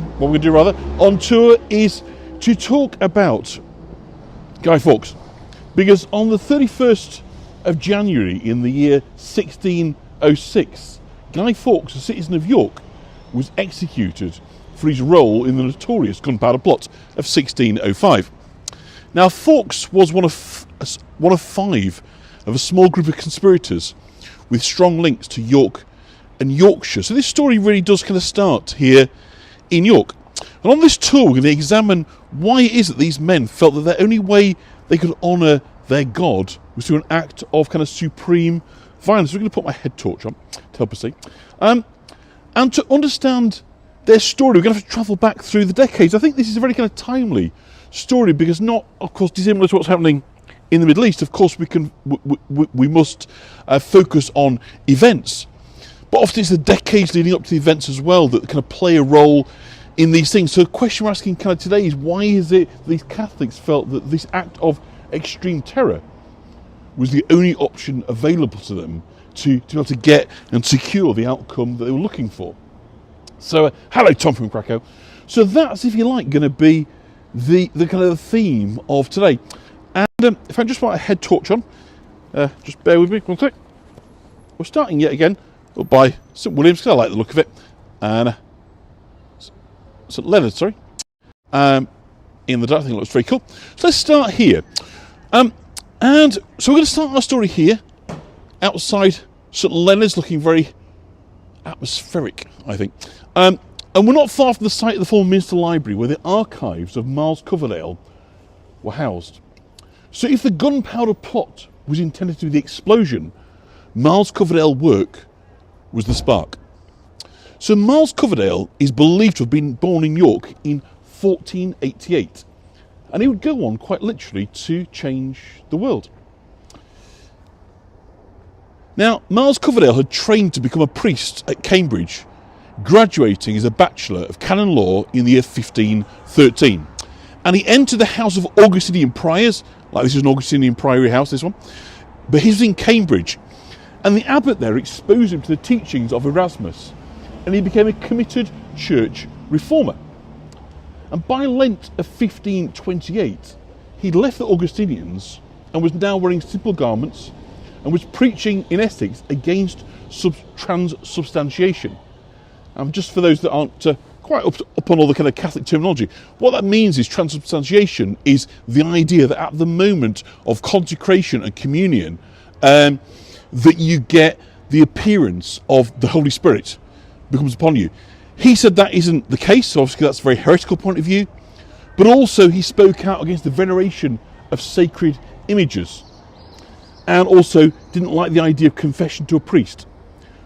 what we're going to do rather, on tour is to talk about Guy Fawkes. Because on the 31st of January in the year 1606, Guy Fawkes, a citizen of York, was executed for his role in the notorious Gunpowder plot of 1605. Now, Fawkes was one of five of a small group of conspirators with strong links to York and Yorkshire. So this story really does kind of start here in York. And on this tour, we're going to examine why it is that these men felt that the only way they could honour their God was through an act of kind of supreme violence. We're going to put my head torch on to help us see. And to understand their story, we're going to have to travel back through the decades. I think this is a very kind of timely story because not, of course, dissimilar to what's happening in the Middle East. Of course, we must focus on events. But often it's the decades leading up to the events as well that kind of play a role in these things. So the question we're asking kind of today is, why is it these Catholics felt that this act of extreme terror was the only option available to them to be able to get and secure the outcome that they were looking for? So, hello, Tom from Krakow. So that's, if you like, going to be the kind of theme of today. And if I just want a head torch on, just bear with me one sec. We're starting yet again by St William's, because I like the look of it, and St Leonard's, sorry, in the dark. I think it looks very cool. So let's start here. And so we're going to start our story here, outside St Leonard's, looking very atmospheric, I think. And we're not far from the site of the former Minster Library, where the archives of Miles Coverdale were housed. So if the Gunpowder plot was intended to be the explosion, Miles Coverdale work was the spark. So Miles Coverdale is believed to have been born in York in 1488, and he would go on quite literally to change the world. Now, Miles Coverdale had trained to become a priest at Cambridge, graduating as a Bachelor of Canon Law in the year 1513. And he entered the house of Augustinian Priors, like this is an Augustinian Priory house, this one, but he was in Cambridge. And the abbot there exposed him to the teachings of Erasmus, and he became a committed church reformer. And by Lent of 1528, he'd left the Augustinians and was now wearing simple garments and was preaching in Essex against transubstantiation. And just for those that aren't quite up on all the kind of Catholic terminology, what that means is transubstantiation is the idea that at the moment of consecration and communion, that you get the appearance of the Holy Spirit becomes upon you. He said that isn't the case, so obviously that's a very heretical point of view, but also he spoke out against the veneration of sacred images, and also didn't like the idea of confession to a priest.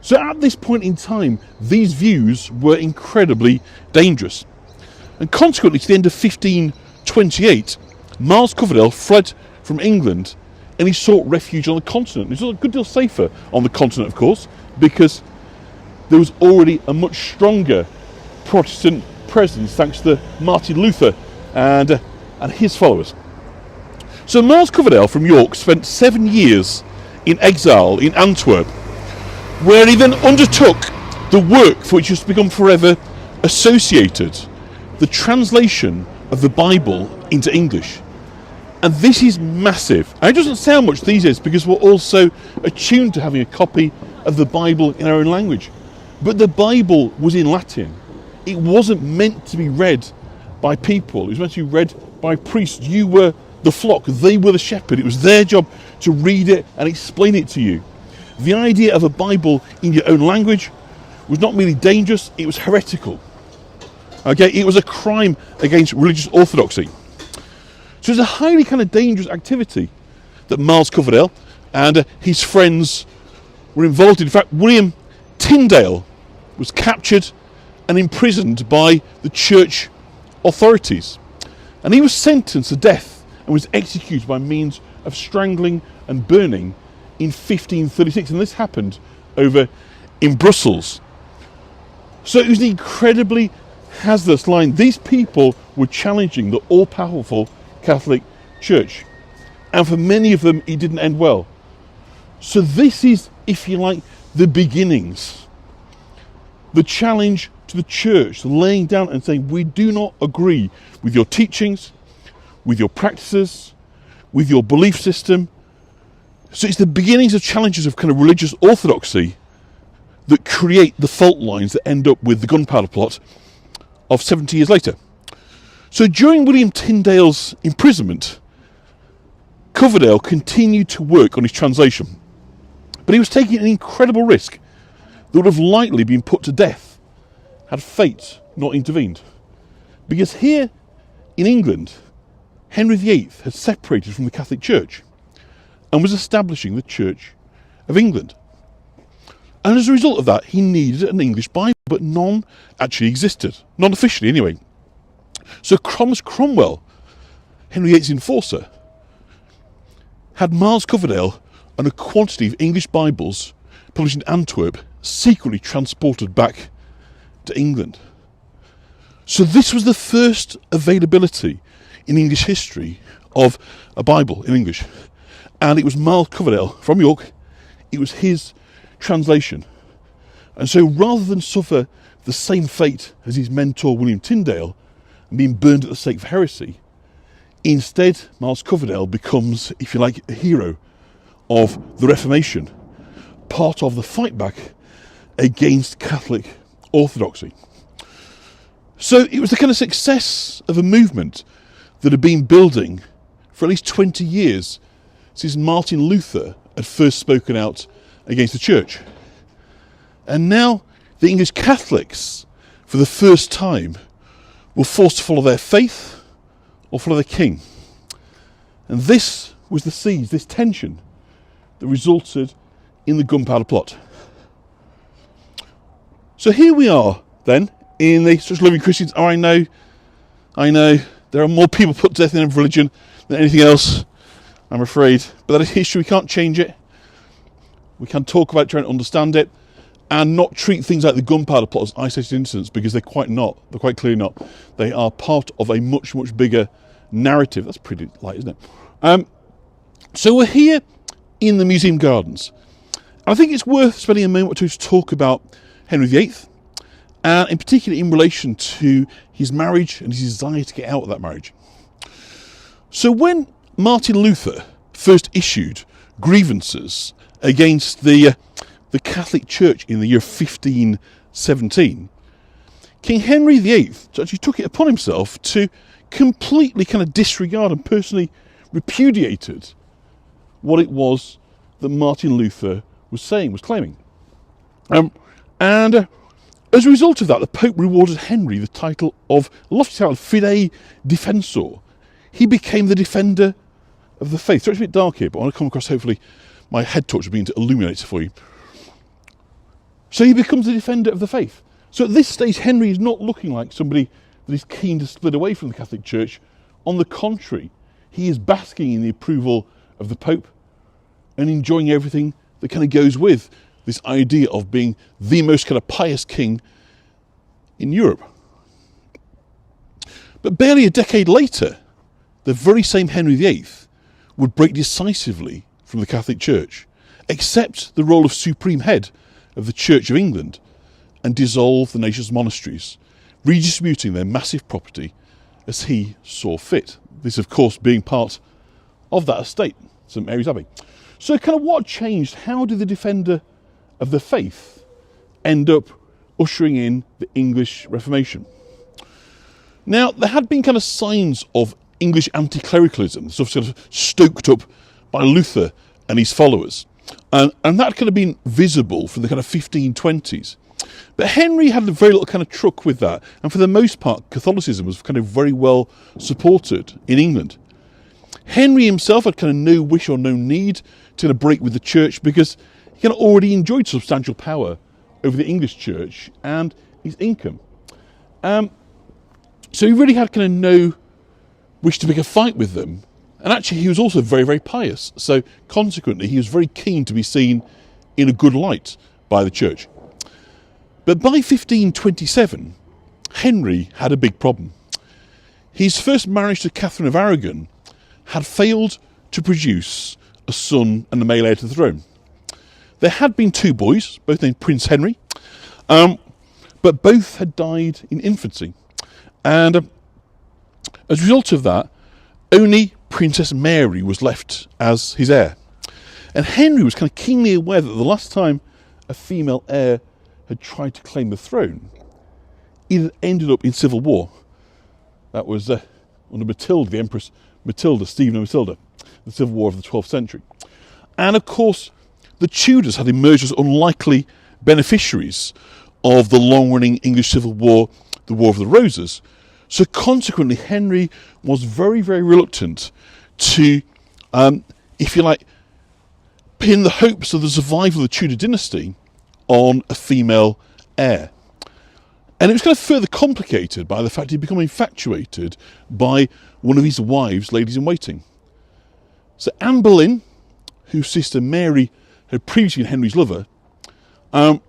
So at this point in time, these views were incredibly dangerous. And consequently, to the end of 1528, Miles Coverdale fled from England and he sought refuge on the continent. It was a good deal safer on the continent, of course, because there was already a much stronger Protestant presence thanks to Martin Luther and his followers. So Miles Coverdale from York spent 7 years in exile in Antwerp, where he then undertook the work for which he has become forever associated, the translation of the Bible into English. And this is massive. And it doesn't sound much these days because we're also attuned to having a copy of the Bible in our own language. But the Bible was in Latin. It wasn't meant to be read by people. It was meant to be read by priests. You were the flock. They were the shepherd. It was their job to read it and explain it to you. The idea of a Bible in your own language was not merely dangerous, it was heretical. Okay, it was a crime against religious orthodoxy. So it's a highly kind of dangerous activity that Miles Coverdale and his friends were involved in. In fact, William Tyndale was captured and imprisoned by the church authorities. And he was sentenced to death and was executed by means of strangling and burning in 1536, and this happened over in Brussels. So it was an incredibly hazardous line. These people were challenging the all-powerful Catholic Church, and for many of them it didn't end well. So this is, if you like, the beginnings, the challenge to the church, laying down and saying, we do not agree with your teachings, with your practices, with your belief system. So it's the beginnings of challenges of kind of religious orthodoxy that create the fault lines that end up with the Gunpowder Plot of 70 years later. So during William Tyndale's imprisonment, Coverdale continued to work on his translation, but he was taking an incredible risk that would have likely been put to death had fate not intervened. Because here in England, Henry VIII had separated from the Catholic Church and was establishing the Church of England. And as a result of that, he needed an English Bible, but none actually existed. Not officially, anyway. So Cromwell, Henry VIII's enforcer, had Miles Coverdale and a quantity of English Bibles published in Antwerp secretly transported back to England. So this was the first availability in English history of a Bible in English. And it was Miles Coverdale from York. It was his translation. And so rather than suffer the same fate as his mentor William Tyndale and being burned at the stake for heresy, instead Miles Coverdale becomes, if you like, a hero of the Reformation, part of the fight back against Catholic orthodoxy. So it was the kind of success of a movement that had been building for at least 20 years since Martin Luther had first spoken out against the church. And now the English Catholics, for the first time, were forced to follow their faith or follow the king. And this was the siege, this tension, that resulted in the Gunpowder Plot. So here we are then, in the Such Loving Christians. Oh, I know, there are more people put to death in religion than anything else, I'm afraid. But that is history, we can't change it. We can talk about it, try and understand it, and not treat things like the Gunpowder Plot as isolated incidents, because they're quite clearly not. They are part of a much, much bigger narrative. That's pretty light, isn't it? So we're here in the museum gardens. And I think it's worth spending a moment or two to talk about Henry VIII, and in particular in relation to his marriage and his desire to get out of that marriage. So when Martin Luther first issued grievances against the Catholic Church in the year 1517, King Henry VIII actually took it upon himself to completely kind of disregard and personally repudiated what it was that Martin Luther was claiming. And as a result of that, the Pope rewarded Henry the title of, a lofty title, Fidei Defensor. He became the defender of the faith. So it's a bit dark here, but I want to come across, hopefully, my head torch will begin to illuminate it for you. So he becomes the defender of the faith. So at this stage, Henry is not looking like somebody that is keen to split away from the Catholic Church. On the contrary, he is basking in the approval of the Pope and enjoying everything that kind of goes with this idea of being the most kind of pious king in Europe. But barely a decade later, the very same Henry VIII would break decisively from the Catholic Church, accept the role of supreme head of the Church of England, and dissolve the nation's monasteries, redistributing their massive property as he saw fit. This, of course, being part of that estate, St Mary's Abbey. So kind of what changed? How did the defender of the faith end up ushering in the English Reformation? Now, there had been kind of signs of English anti-clericalism, sort of stoked up by Luther and his followers. And that kind of been visible from the kind of 1520s. But Henry had very little kind of truck with that. And for the most part, Catholicism was kind of very well supported in England. Henry himself had kind of no wish or no need to kind of break with the church, because he kind of already enjoyed substantial power over the English church and his income. So he really had kind of no wish to pick a fight with them. And actually, he was also very, very pious. So consequently, he was very keen to be seen in a good light by the church. But by 1527, Henry had a big problem. His first marriage to Catherine of Aragon had failed to produce a son and a male heir to the throne. There had been two boys, both named Prince Henry, but both had died in infancy. And as a result of that, only Princess Mary was left as his heir. And Henry was kind of keenly aware that the last time a female heir had tried to claim the throne, it ended up in civil war. That was under Matilda, the Empress Matilda, Stephen and Matilda, the civil war of the 12th century. And of course, the Tudors had emerged as unlikely beneficiaries of the long-running English Civil War, the War of the Roses. So consequently, Henry was very, very reluctant to, if you like, pin the hopes of the survival of the Tudor dynasty on a female heir. And it was kind of further complicated by the fact he'd become infatuated by one of his wives, ladies-in-waiting. So Anne Boleyn, whose sister Mary had previously been Henry's lover, had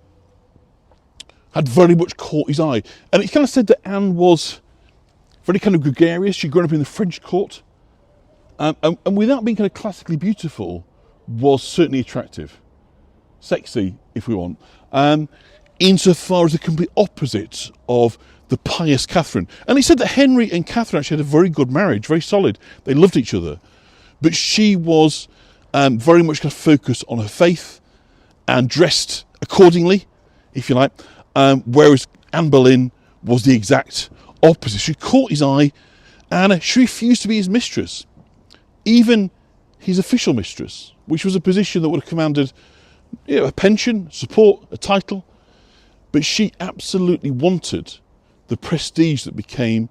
very much caught his eye. And it's kind of said that Anne was very kind of gregarious. She'd grown up in the French court. And without being kind of classically beautiful, was certainly attractive. Sexy, if we want. Insofar as the complete opposite of the pious Catherine. And he said that Henry and Catherine actually had a very good marriage, very solid. They loved each other. But she was very much kind of focused on her faith and dressed accordingly, if you like. Whereas Anne Boleyn was the exact opposite. She caught his eye and she refused to be his mistress, even his official mistress, which was a position that would have commanded, you know, a pension, support, a title. But she absolutely wanted the prestige that became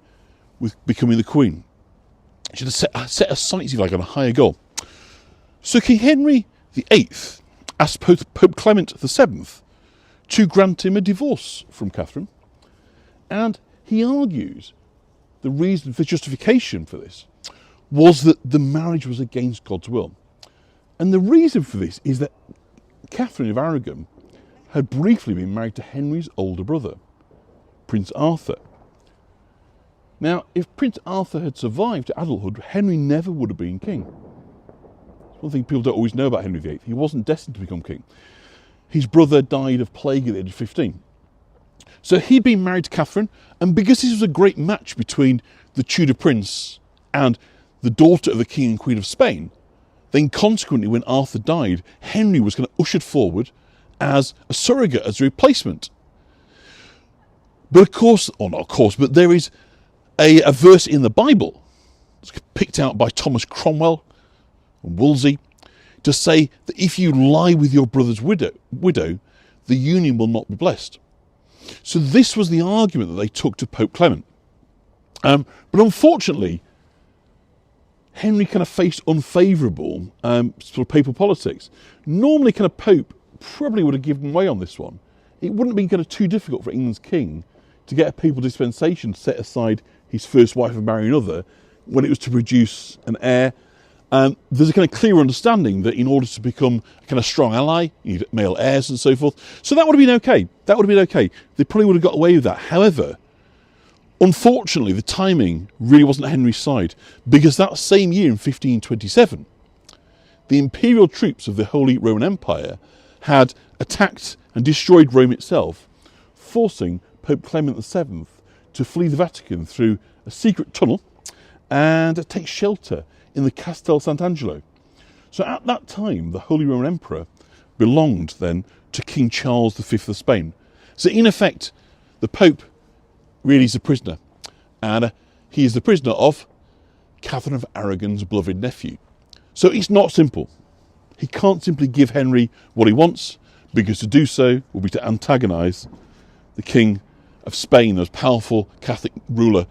with becoming the Queen. She had set her sights, if you like, on a higher goal. So King Henry VIII asked Pope Clement VII to grant him a divorce from Catherine. And he argues the reason for justification for this was that the marriage was against God's will. And the reason for this is that Catherine of Aragon had briefly been married to Henry's older brother, Prince Arthur. Now, if Prince Arthur had survived to adulthood, Henry never would have been king. One thing people don't always know about Henry VIII, he wasn't destined to become king. His brother died of plague at the age of 15. So he'd been married to Catherine, and because this was a great match between the Tudor prince and the daughter of the King and Queen of Spain, then consequently when Arthur died, Henry was kind of ushered forward as a surrogate, as a replacement. But of course, or not of course, but there is a verse in the Bible, it's picked out by Thomas Cromwell and Wolsey, to say that if you lie with your brother's widow, the union will not be blessed. So this was the argument that they took to Pope Clement. But unfortunately, Henry kind of faced unfavourable sort of papal politics. Normally, kind of Pope probably would have given way on this one. It wouldn't have been kind of too difficult for England's king to get a papal dispensation to set aside his first wife and marry another when it was to produce an heir. There's a kind of clear understanding that in order to become a kind of strong ally, you need male heirs and so forth. So that would have been okay. That would have been okay. They probably would have got away with that. However, unfortunately, the timing really wasn't Henry's side, because that same year in 1527, the imperial troops of the Holy Roman Empire had attacked and destroyed Rome itself, forcing Pope Clement VII to flee the Vatican through a secret tunnel and take shelter in the Castel Sant'Angelo. So at that time, the Holy Roman Emperor belonged then to King Charles V of Spain. So in effect, the Pope really is a prisoner, and he is the prisoner of Catherine of Aragon's beloved nephew. So it's not simple. He can't simply give Henry what he wants, because to do so will be to antagonise the King of Spain, the most powerful Catholic ruler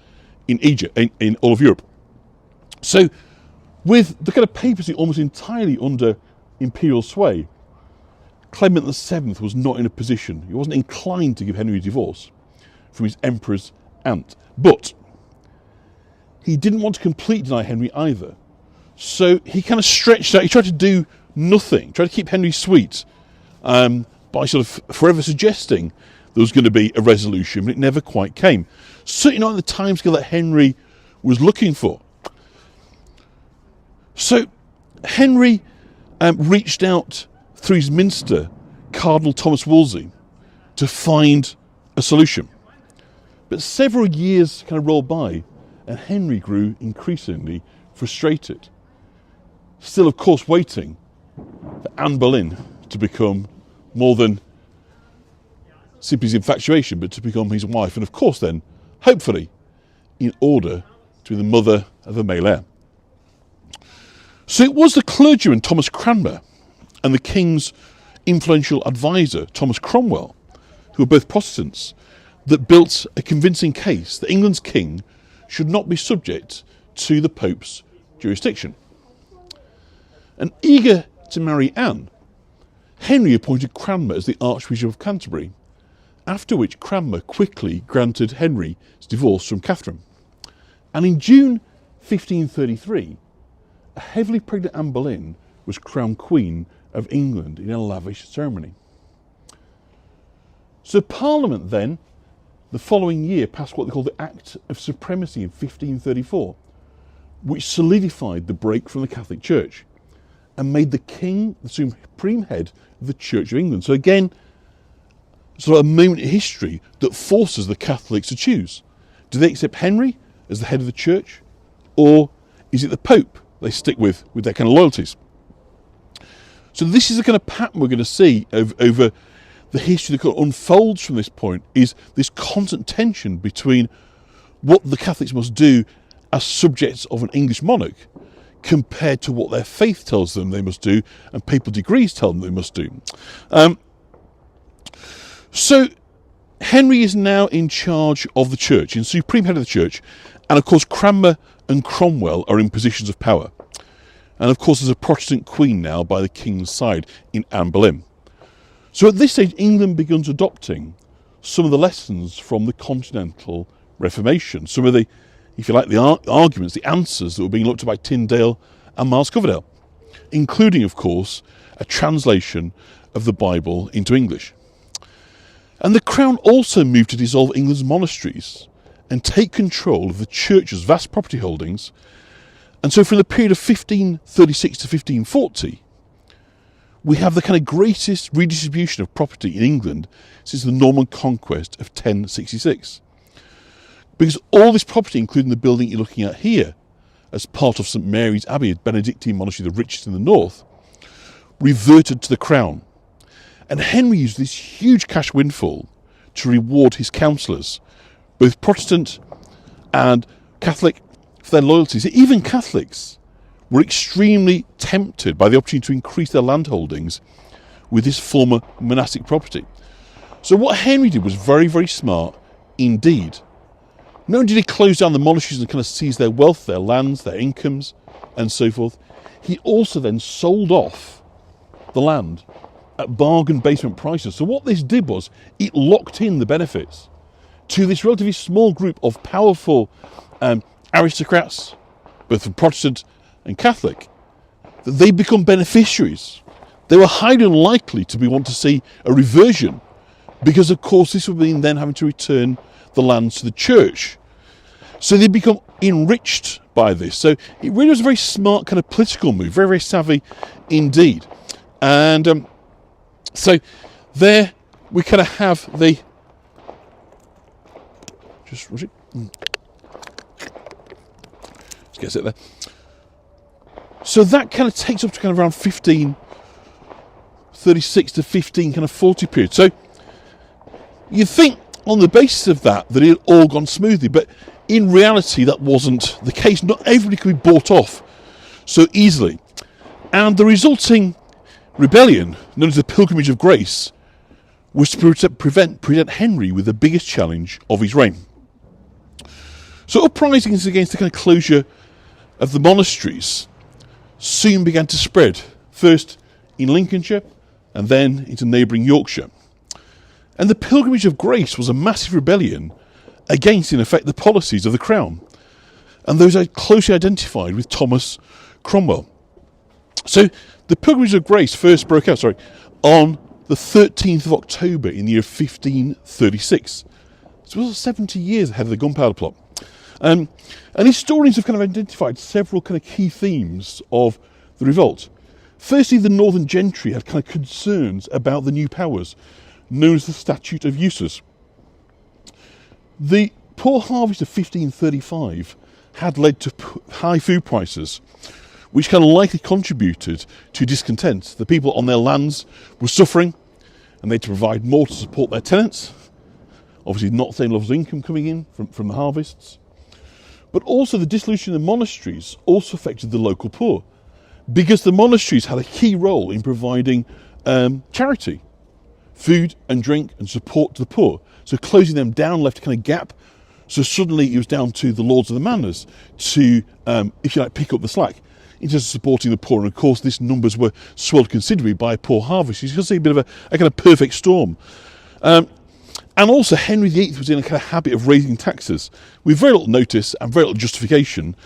in Egypt, in all of Europe. So with the kind of papacy almost entirely under imperial sway, Clement VII was not in a position, he wasn't inclined to give Henry a divorce from his emperor's aunt. But he didn't want to completely deny Henry either. So he kind of stretched out, he tried to do nothing, tried to keep Henry sweet by sort of forever suggesting there was going to be a resolution, but it never quite came. Certainly not in the timescale that Henry was looking for. So Henry reached out through his minister, Cardinal Thomas Wolsey, to find a solution. But several years kind of rolled by, and Henry grew increasingly frustrated. Still, of course, waiting for Anne Boleyn to become more than simply his infatuation, but to become his wife, and of course then, hopefully, in order to be the mother of a male heir. So it was the clergyman Thomas Cranmer and the king's influential advisor Thomas Cromwell, who were both Protestants, that built a convincing case that England's king should not be subject to the Pope's jurisdiction. And eager to marry Anne, Henry appointed Cranmer as the Archbishop of Canterbury, after which Cranmer quickly granted Henry his divorce from Catherine. And in June 1533, a heavily pregnant Anne Boleyn was crowned Queen of England in a lavish ceremony. So Parliament then, the following year, passed what they called the Act of Supremacy in 1534, which solidified the break from the Catholic Church and made the king the supreme head of the Church of England. So again, sort of a moment in history that forces the Catholics to choose. Do they accept Henry as the head of the church, or is it the Pope they stick with their kind of loyalties? So this is the kind of pattern we're going to see over the history that kind of unfolds from this point, is this constant tension between what the Catholics must do as subjects of an English monarch compared to what their faith tells them they must do and papal degrees tell them they must do. So Henry is now in charge of the church, in supreme head of the church, and of course Cranmer and Cromwell are in positions of power. And of course there's a Protestant queen now by the king's side in Anne Boleyn. So at this stage England begins adopting some of the lessons from the Continental Reformation, some of the, if you like, the arguments, the answers that were being looked at by Tyndale and Miles Coverdale, including of course a translation of the Bible into English. And the Crown also moved to dissolve England's monasteries and take control of the church's vast property holdings. And so from the period of 1536 to 1540, we have the kind of greatest redistribution of property in England since the Norman conquest of 1066. Because all this property, including the building you're looking at here, as part of St Mary's Abbey, a Benedictine monastery, the richest in the north, reverted to the Crown. And Henry used this huge cash windfall to reward his councillors, both Protestant and Catholic, for their loyalties. Even Catholics were extremely tempted by the opportunity to increase their land holdings with this former monastic property. So what Henry did was very, very smart indeed. Not only did he close down the monasteries and kind of seize their wealth, their lands, their incomes, and so forth, he also then sold off the land at bargain basement prices. So what this did was it locked in the benefits to this relatively small group of powerful aristocrats, both from Protestant and Catholic, that they become beneficiaries. They were highly unlikely to want to see a reversion, because of course this would mean then having to return the lands to the church. So they become enriched by this. So it really was a very smart kind of political move, very, very savvy indeed. And so there we kind of have the, just was it? Let's get it there. So that kind of takes up to kind of around 1536 to 1540 period. So you think on the basis of that it had all gone smoothly, but in reality that wasn't the case. Not everybody could be bought off so easily. And the resulting rebellion, known as the Pilgrimage of Grace, was to present Henry with the biggest challenge of his reign. So uprisings against the kind of closure of the monasteries soon began to spread, first in Lincolnshire and then into neighbouring Yorkshire. And the Pilgrimage of Grace was a massive rebellion against, in effect, the policies of the Crown, and those are closely identified with Thomas Cromwell. So the Pilgrimage of Grace first broke out on the 13th of October in the year 1536. So it was 70 years ahead of the Gunpowder Plot. And historians have kind of identified several kind of key themes of the revolt. Firstly, the northern gentry had kind of concerns about the new powers, known as the Statute of Uses. The poor harvest of 1535 had led to high food prices, which kind of likely contributed to discontent. The people on their lands were suffering, and they had to provide more to support their tenants. Obviously not the same levels of income coming in from the harvests. But also the dissolution of the monasteries also affected the local poor, because the monasteries had a key role in providing charity, food and drink and support to the poor. So closing them down left a kind of gap. So suddenly it was down to the lords of the manors to, if you like, pick up the slack in terms of supporting the poor. And of course, these numbers were swelled considerably by a poor harvest. You can see a bit of a kind of perfect storm. And also Henry VIII was in a kind of habit of raising taxes with very little notice and very little justification,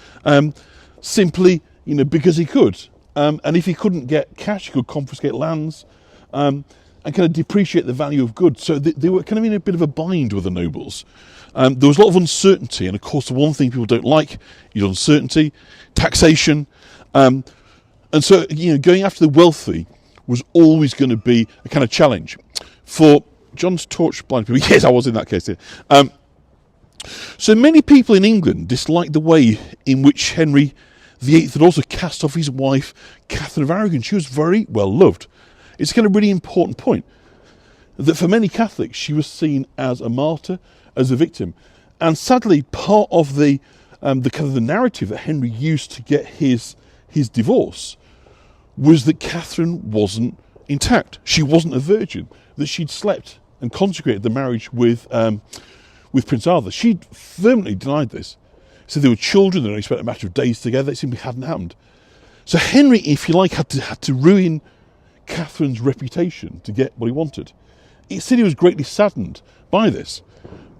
simply, because he could. And if he couldn't get cash, he could confiscate lands and kind of depreciate the value of goods. So they were kind of in a bit of a bind with the nobles. There was a lot of uncertainty, and of course the one thing people don't like is uncertainty, taxation, and so going after the wealthy was always going to be a kind of challenge. For John's torch blind people, yes, I was in that case here. So many people in England disliked the way in which Henry VIII had also cast off his wife, Catherine of Aragon. She was very well loved. It's a kind of really important point that for many Catholics, she was seen as a martyr, as a victim. And sadly, part of the kind of the narrative that Henry used to get his divorce was that Catherine wasn't intact. She wasn't a virgin, that she'd slept and consecrated the marriage with Prince Arthur. She'd firmly denied this. So there were children, they only spent a matter of days together. It simply hadn't happened. So Henry, if you like, had to ruin Catherine's reputation to get what he wanted. He said he was greatly saddened by this,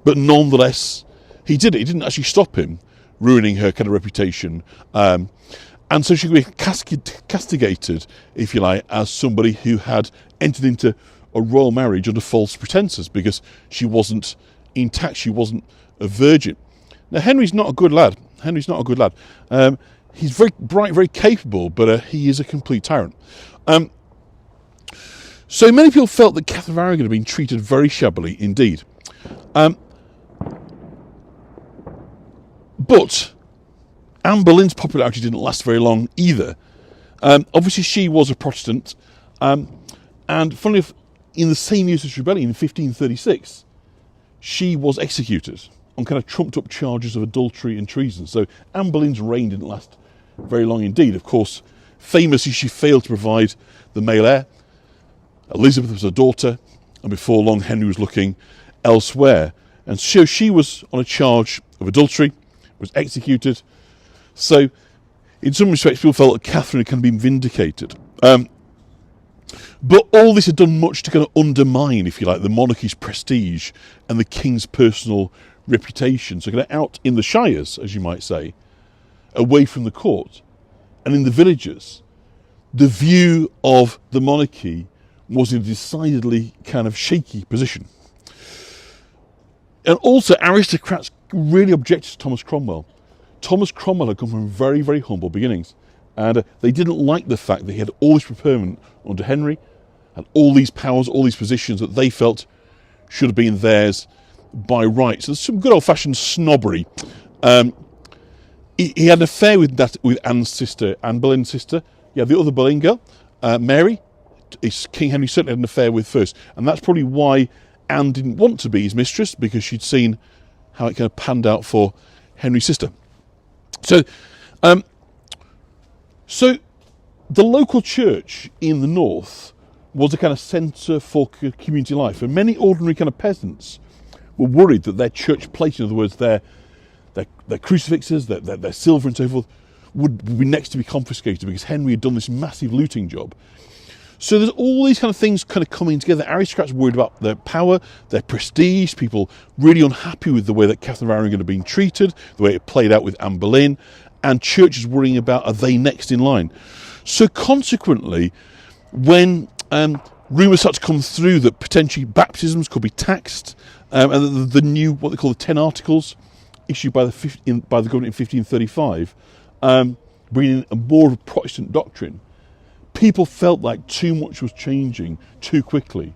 but nonetheless, he did it. It didn't actually stop him ruining her kind of reputation. And so she could be castigated, if you like, as somebody who had entered into a royal marriage under false pretenses because she wasn't intact, she wasn't a virgin. Now, Henry's not a good lad. He's very bright, very capable, but he is a complete tyrant. So many people felt that Catherine of Aragon had been treated very shabbily indeed. But Anne Boleyn's popularity didn't last very long either. Obviously, she was a Protestant, and funnily enough, in the same year as rebellion, in 1536, she was executed on kind of trumped-up charges of adultery and treason. So Anne Boleyn's reign didn't last very long indeed. Of course, famously, she failed to provide the male heir. Elizabeth was her daughter, and before long, Henry was looking elsewhere. And so she was on a charge of adultery, was executed. So, in some respects, people felt that Catherine had kind of been vindicated. But all this had done much to kind of undermine, if you like, the monarchy's prestige and the king's personal reputation. So kind of out in the shires, as you might say, away from the court, and in the villages, the view of the monarchy was in a decidedly kind of shaky position. And also, aristocrats really objected to Thomas Cromwell. Thomas Cromwell had come from very, very humble beginnings, and they didn't like the fact that he had all this preferment under Henry, and all these powers, all these positions that they felt should have been theirs by right. So there's some good old-fashioned snobbery. He had an affair with Anne's sister, Anne Boleyn's sister. Yeah, the other Boleyn girl, Mary, King Henry certainly had an affair with first, and that's probably why Anne didn't want to be his mistress, because she'd seen how it kind of panned out for Henry's sister. So the local church in the north was a kind of centre for community life, and many ordinary kind of peasants were worried that their church plate, in other words, their crucifixes, their silver and so forth, would be next to be confiscated because Henry had done this massive looting job. So there's all these kind of things kind of coming together. Aristocrats worried about their power, their prestige, people really unhappy with the way that Catherine of Aragon had been treated, the way it played out with Anne Boleyn, and churches worrying about, are they next in line? So consequently, when rumours start to come through that potentially baptisms could be taxed, and the new, what they call the 10 Articles, issued by the government in 1535, bringing in a more Protestant doctrine, people felt like too much was changing too quickly,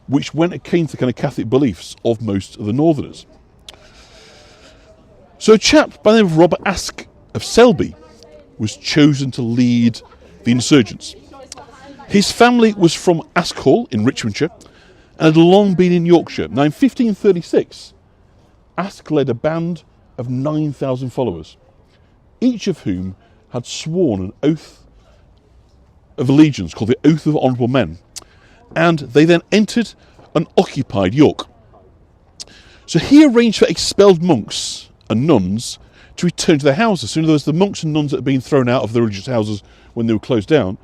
which went against the kind of Catholic beliefs of most of the Northerners. So a chap by the name of Robert Aske of Selby was chosen to lead the insurgents. His family was from Aske Hall in Richmondshire and had long been in Yorkshire. Now in 1536, Aske led a band of 9,000 followers, each of whom had sworn an oath of allegiance called the Oath of Honourable Men, and they then entered and occupied York. So he arranged for expelled monks and nuns to return to their houses. So in other words, the monks and nuns that had been thrown out of the religious houses when they were closed down,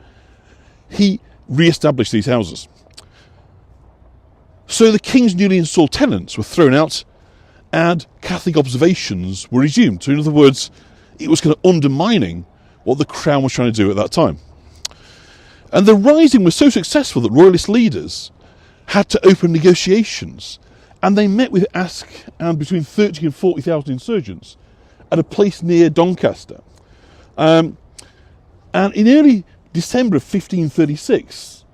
he re-established these houses. So the king's newly installed tenants were thrown out and Catholic observations were resumed. So in other words, it was kind of undermining what the crown was trying to do at that time. And the rising was so successful that royalist leaders had to open negotiations, and they met with Aske and between 30 and 40,000 insurgents at a place near Doncaster. And in early December of 1536,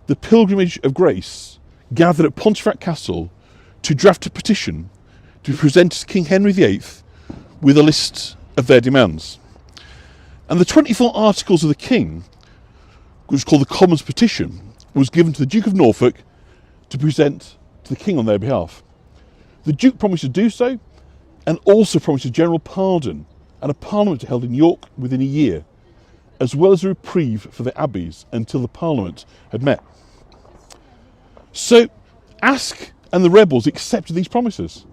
the Pilgrimage of Grace gathered at Pontefract Castle to draft a petition to present to King Henry VIII with a list of their demands. And the 24 Articles of the King, which was called the Commons Petition, was given to the Duke of Norfolk to present to the King on their behalf. The Duke promised to do so, and also promised a general pardon and a parliament held in York within a year, as well as a reprieve for the abbeys until the parliament had met. So Aske and the rebels accepted these promises,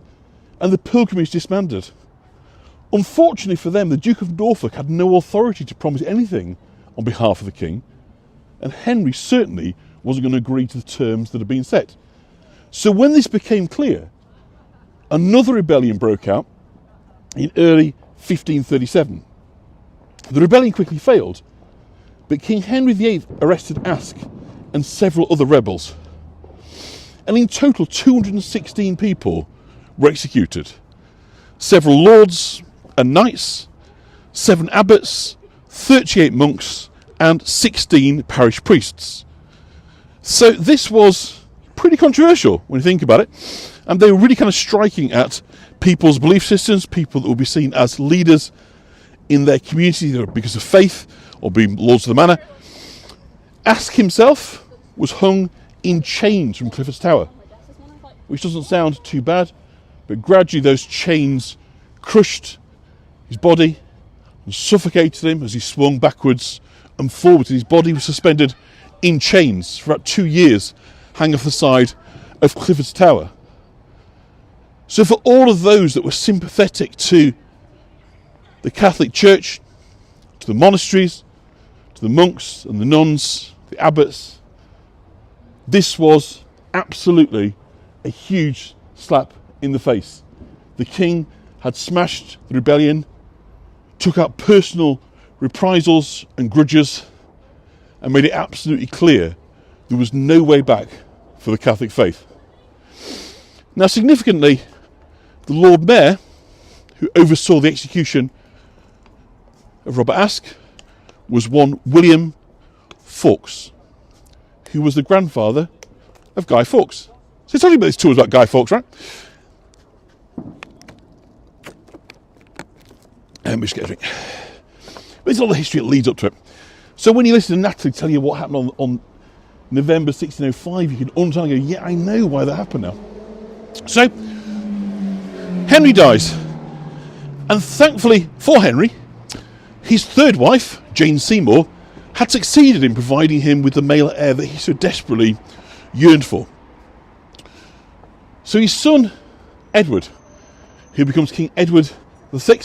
and the pilgrimage disbanded. Unfortunately for them, the Duke of Norfolk had no authority to promise anything on behalf of the king, and Henry certainly wasn't going to agree to the terms that had been set. So when this became clear, another rebellion broke out in early 1537. The rebellion quickly failed, but King Henry VIII arrested Aske and several other rebels. And in total, 216 people were executed. Several lords and knights, 7 abbots, 38 monks, and 16 parish priests. So this was pretty controversial when you think about it. And they were really kind of striking at people's belief systems, people that would be seen as leaders in their community either because of faith or being lords of the manor. Aske himself was hung in chains from Clifford's Tower, which doesn't sound too bad, but gradually those chains crushed his body and suffocated him as he swung backwards and forwards. His body was suspended in chains for about 2 years, hanging off the side of Clifford's Tower. So for all of those that were sympathetic to the Catholic Church, to the monasteries, to the monks and the nuns, the abbots, this was absolutely a huge slap in the face. The king had smashed the rebellion, took out personal reprisals and grudges, and made it absolutely clear there was no way back for the Catholic faith. Now, significantly, the Lord Mayor, who oversaw the execution of Robert Aske, was one William Fawkes, who was the grandfather of Guy Fawkes. So I told you about these tours about Guy Fawkes, right? Let me just get a drink. But it's all the history that leads up to it. So when you listen to Natalie tell you what happened on November 1605, you can understand and go, yeah, I know why that happened now. So, Henry dies. And thankfully for Henry, his third wife, Jane Seymour, had succeeded in providing him with the male heir that he so desperately yearned for. So his son, Edward, who becomes King Edward VI,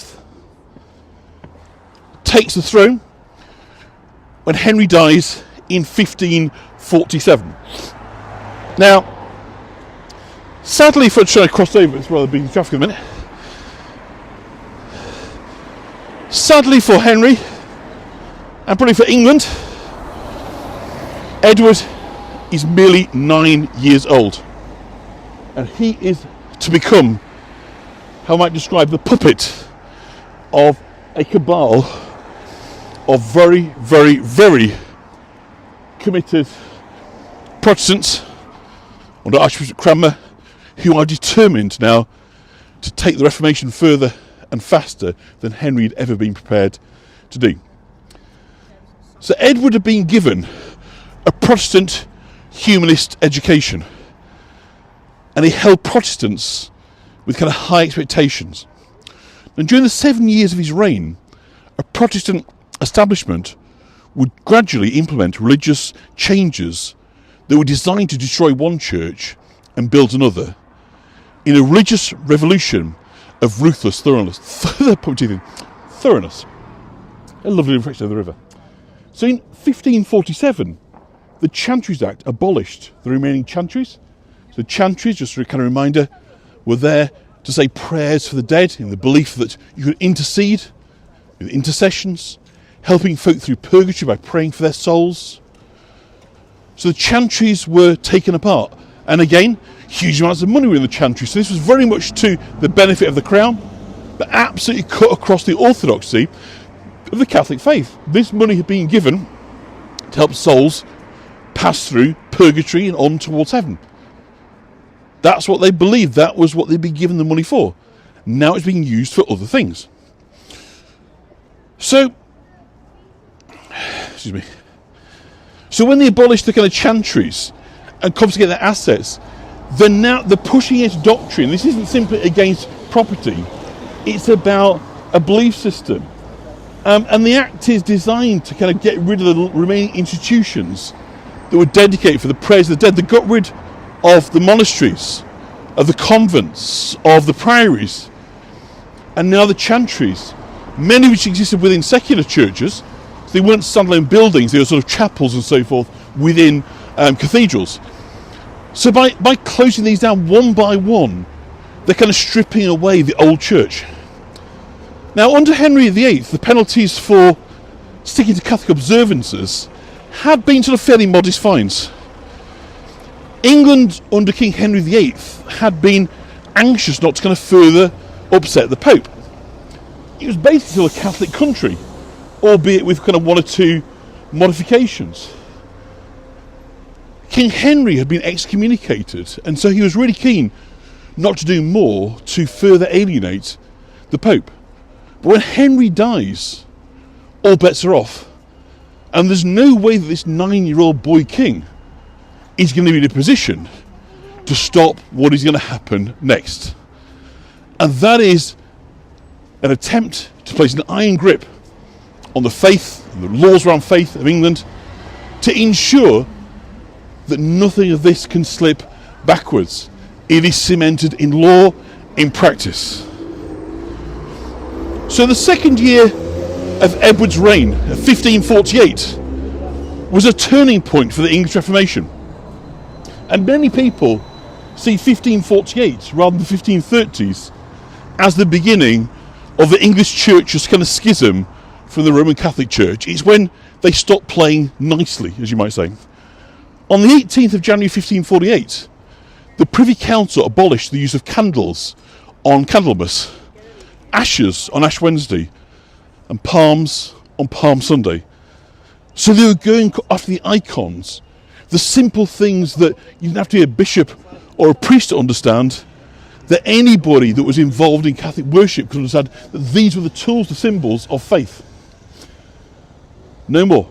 takes the throne when Henry dies in 1547. Now, sadly, if I'm trying to cross over, it's rather busy traffic at the minute. Sadly for Henry, and probably for England, Edward is merely 9 years old. And he is to become, how I might describe, the puppet of a cabal of very, very, very committed Protestants under Archbishop Cranmer, who are determined now to take the Reformation further and faster than Henry had ever been prepared to do. So Edward had been given a Protestant humanist education, and he held Protestants with kind of high expectations. And during the 7 years of his reign, a Protestant establishment would gradually implement religious changes that were designed to destroy one church and build another, in a religious revolution of ruthless thoroughness. Thoroughness. A lovely reflection of the river. So in 1547, the Chantries Act abolished the remaining chantries. So chantries, just a kind of reminder, were there to say prayers for the dead in the belief that you could intercede with intercessions, helping folk through purgatory by praying for their souls. So the chantries were taken apart. And again, huge amounts of money were in the chantries. So this was very much to the benefit of the crown, but absolutely cut across the orthodoxy of the Catholic faith. This money had been given to help souls pass through purgatory and on towards heaven. That's what they believed. That was what they'd been given the money for. Now it's being used for other things. So when they abolished the kind of chantries and confiscated their assets, they're pushing into doctrine. This isn't simply against property. It's about a belief system. And the Act is designed to kind of get rid of the remaining institutions that were dedicated for the prayers of the dead. They got rid of the monasteries, of the convents, of the priories, and now the chantries, many of which existed within secular churches. So they weren't standalone buildings, they were sort of chapels and so forth within cathedrals. So by closing these down one by one, they're kind of stripping away the old church. Now, under Henry VIII, the penalties for sticking to Catholic observances had been sort of fairly modest fines. England under King Henry VIII had been anxious not to kind of further upset the Pope. It was basically still a Catholic country, albeit with kind of one or two modifications. King Henry had been excommunicated, and so he was really keen not to do more to further alienate the Pope. But when Henry dies, all bets are off. And there's no way that this 9-year-old boy king is going to be in a position to stop what is going to happen next. And that is an attempt to place an iron grip on the faith and the laws around faith of England to ensure that nothing of this can slip backwards. It is cemented in law, in practice. So the second year of Edward's reign, 1548, was a turning point for the English Reformation. And many people see 1548 rather than the 1530s as the beginning of the English Church's kind of schism from the Roman Catholic Church. It's when they stopped playing nicely, as you might say. On the 18th of January 1548, the Privy Council abolished the use of candles on Candlemas, ashes on Ash Wednesday, and palms on Palm Sunday. So they were going after the icons, the simple things that you didn't have to be a bishop or a priest to understand, that anybody that was involved in Catholic worship could understand that these were the tools, the symbols of faith. No more.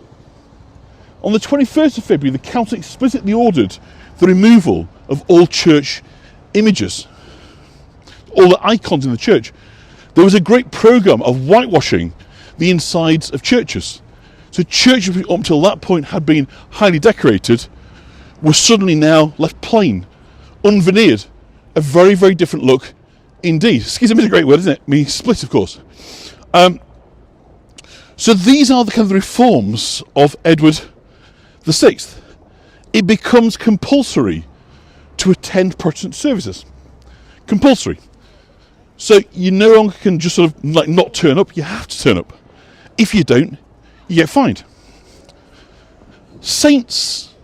On the 21st of February, the council explicitly ordered the removal of all church images, all the icons in the church. There was a great programme of whitewashing the insides of churches. So churches which up until that point had been highly decorated were suddenly now left plain, unveneered. A very, very different look indeed. Schism is a great word, isn't it? I mean, split, of course. So these are the kind of reforms of Edward VI. It becomes compulsory to attend Protestant services. Compulsory. So you no longer can just sort of like not turn up, you have to turn up. If you don't, you get fined. Saints,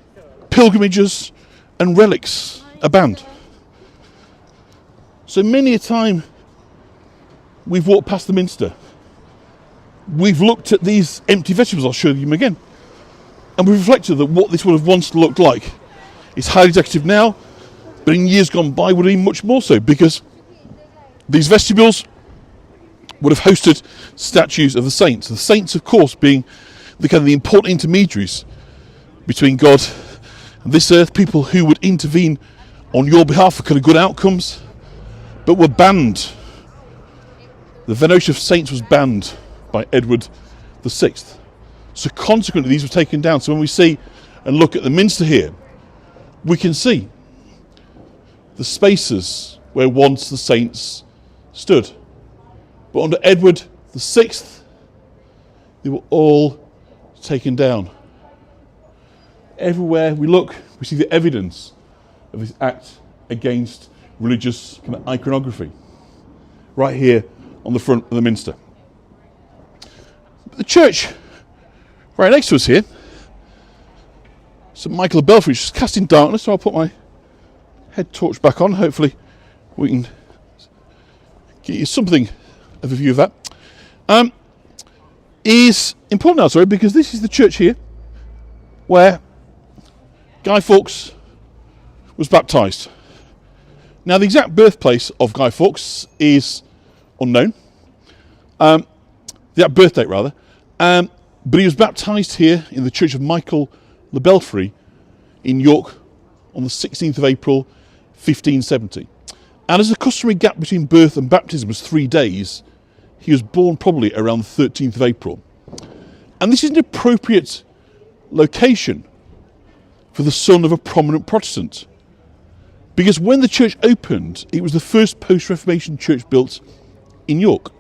pilgrimages and relics are banned. So many a time we've walked past the Minster, we've looked at these empty vegetables, I'll show you them again, and we've reflected that what this would have once looked like is highly decorative now, but in years gone by would have been much more so, because these vestibules would have hosted statues of the saints. The saints, of course, being the kind of the important intermediaries between God and this earth, people who would intervene on your behalf for kind of good outcomes, but were banned. The veneration of saints was banned by Edward VI. So consequently, these were taken down. So when we see and look at the minster here, we can see the spaces where once the saints stood. But under Edward VI, they were all taken down. Everywhere we look, we see the evidence of this act against religious kind of iconography. Right here on the front of the minster. But the church right next to us here, St Michael of Belfry, is cast in darkness, so I'll put my head torch back on. Hopefully we can get you something of a view of that. Is important now, sorry, because this is the church here where Guy Fawkes was baptised. Now, the exact birthplace of Guy Fawkes is unknown. The exact birth date, rather. But he was baptised here in the Church of Michael le Belfry in York on the 16th of April, 1570. And as the customary gap between birth and baptism was 3 days, he was born probably around the 13th of April. And this is an appropriate location for the son of a prominent Protestant. Because when the church opened, it was the first post-Reformation church built in York.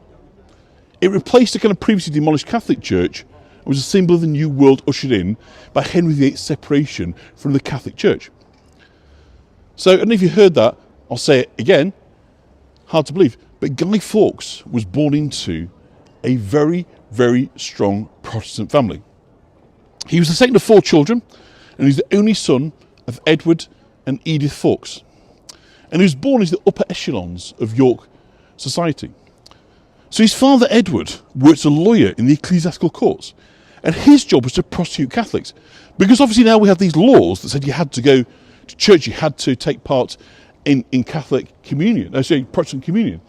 It replaced a kind of previously demolished Catholic church and was a symbol of the new world ushered in by Henry VIII's separation from the Catholic Church. So, I don't know if you heard that, I'll say it again, hard to believe, but Guy Fawkes was born into a very, very strong Protestant family. He was the second of 4 children, and he's the only son of Edward and Edith Fawkes. And he was born into the upper echelons of York society. So his father, Edward, worked as a lawyer in the ecclesiastical courts, and his job was to prosecute Catholics. Because obviously now we have these laws that said you had to go to church, you had to take part in Catholic communion, Protestant communion.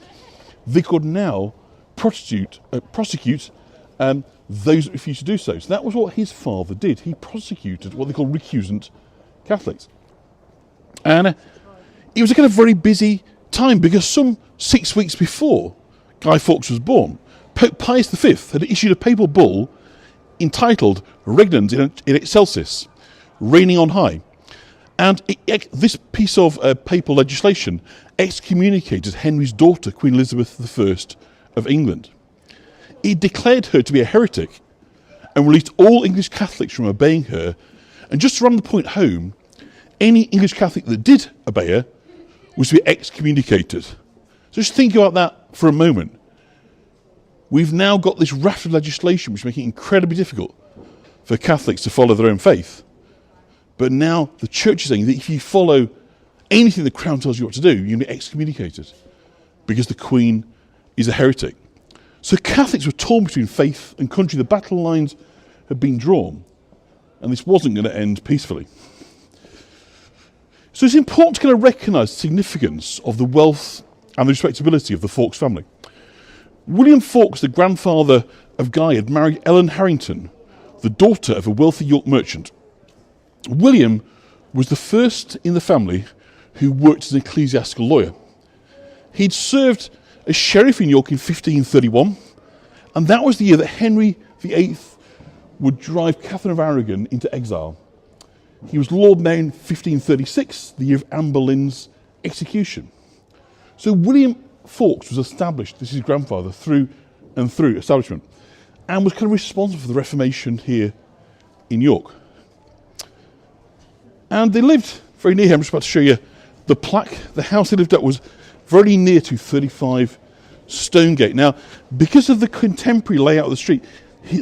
They could now prosecute those that refused to do so. So that was what his father did. He prosecuted what they call recusant Catholics. And it was a kind of very busy time, because some 6 weeks before Guy Fawkes was born, Pope Pius V had issued a papal bull entitled Regnans in Excelsis, reigning on high. And this piece of papal legislation excommunicated Henry's daughter, Queen Elizabeth I of England. It declared her to be a heretic and released all English Catholics from obeying her. And just to run the point home, any English Catholic that did obey her was to be excommunicated. So just think about that for a moment. We've now got this raft of legislation which is making it incredibly difficult for Catholics to follow their own faith. But now the church is saying that if you follow anything the Crown tells you what to do, you're going to be excommunicated because the Queen is a heretic. So Catholics were torn between faith and country. The battle lines had been drawn, and this wasn't going to end peacefully. So it's important to kind of recognise the significance of the wealth and the respectability of the Fawkes family. William Fawkes, the grandfather of Guy, had married Ellen Harrington, the daughter of a wealthy York merchant. William was the first in the family who worked as an ecclesiastical lawyer. He'd served as sheriff in York in 1531, and that was the year that Henry VIII would drive Catherine of Aragon into exile. He was Lord Mayor in 1536, the year of Anne Boleyn's execution. So William Fawkes was established, this is his grandfather, through and through establishment, and was kind of responsible for the Reformation here in York. And they lived very near here. I'm just about to show you the plaque. The house they lived at was very near to 35 Stonegate. Now, because of the contemporary layout of the street,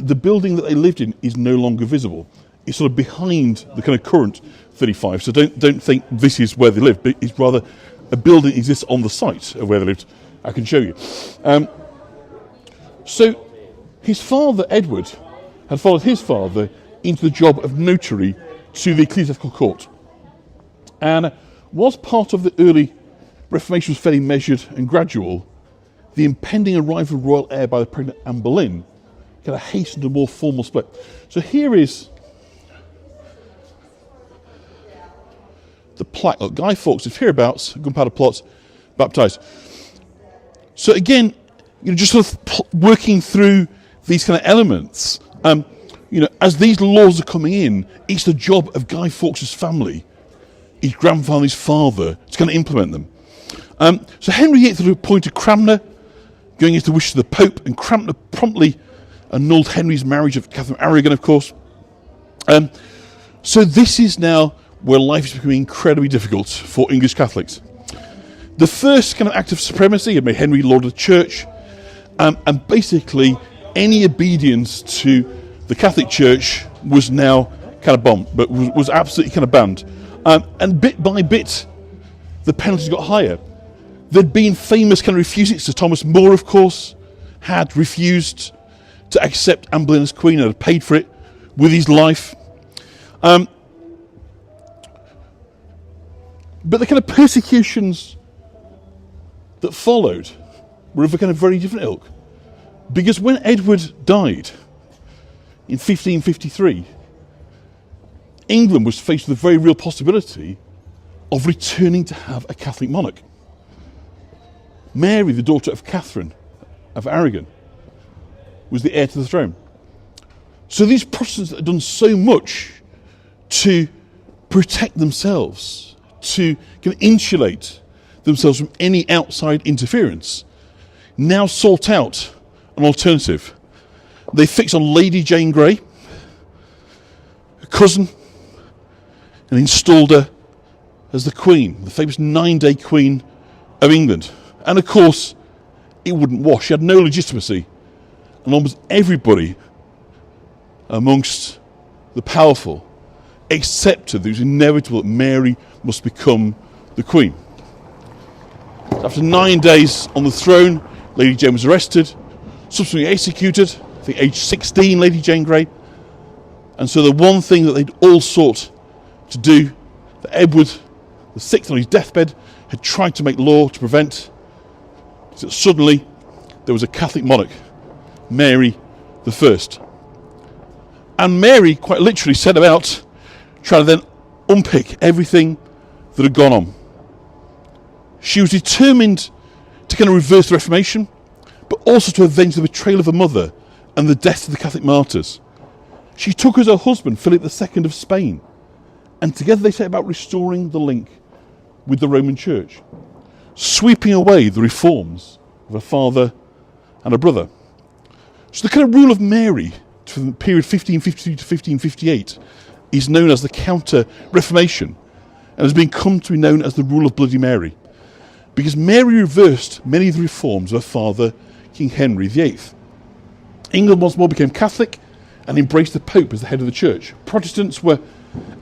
the building that they lived in is no longer visible. It's sort of behind the kind of current 35. So don't think this is where they lived, but it's rather a building that exists on the site of where they lived. I can show you. So his father, Edward, had followed his father into the job of notary to the ecclesiastical court, and was part of the early Reformation was fairly measured and gradual. the impending arrival of royal heir by the pregnant Anne Boleyn kind of hastened a more formal split. So here is the plaque. Look, Guy Fawkes, if hereabouts, Gunpowder plots, baptised. So again, just sort of working through these kind of elements. As these laws are coming in, it's the job of Guy Fawkes' family, his grandfather, his father, to kind of implement them. So Henry VIII appointed Cranmer, going against the wishes of the Pope, and Cranmer promptly annulled Henry's marriage of Catherine of Aragon, of course. So this is now where life is becoming incredibly difficult for English Catholics. The first kind of act of supremacy had made Henry Lord of the Church, and basically any obedience to the Catholic Church was now kind of bombed, but was absolutely kind of banned. And bit by bit, the penalties got higher. There'd been famous kind of refusals. Sir Thomas More, of course, had refused to accept Anne Boleyn as Queen and had paid for it with his life. But the kind of persecutions that followed were of a kind of very different ilk. Because when Edward died in 1553, England was faced with a very real possibility of returning to have a Catholic monarch. Mary, the daughter of Catherine of Aragon, was the heir to the throne. So these Protestants that had done so much to protect themselves, to kind of insulate themselves from any outside interference, now sought out an alternative. They fixed on Lady Jane Grey, a cousin, and installed her as the Queen, the famous 9-day Queen of England. And of course, it wouldn't wash. She had no legitimacy. And almost everybody amongst the powerful accepted that it was inevitable that Mary must become the Queen. After 9 days on the throne, Lady Jane was arrested, subsequently executed, I think age 16, Lady Jane Grey. And so the one thing that they'd all sought to do, that Edward VI on his deathbed had tried to make law to prevent, is that suddenly there was a Catholic monarch, Mary I. And Mary quite literally set about trying to then unpick everything that had gone on. She was determined to kind of reverse the Reformation, but also to avenge the betrayal of her mother and the death of the Catholic martyrs. She took as her husband Philip II of Spain, and together they set about restoring the link with the Roman Church, sweeping away the reforms of her father and her brother. So the kind of rule of Mary from the period 1553 to 1558 is known as the Counter-Reformation, and has been come to be known as the rule of Bloody Mary, because Mary reversed many of the reforms of her father, King Henry VIII. England once more became Catholic and embraced the Pope as the head of the Church. Protestants were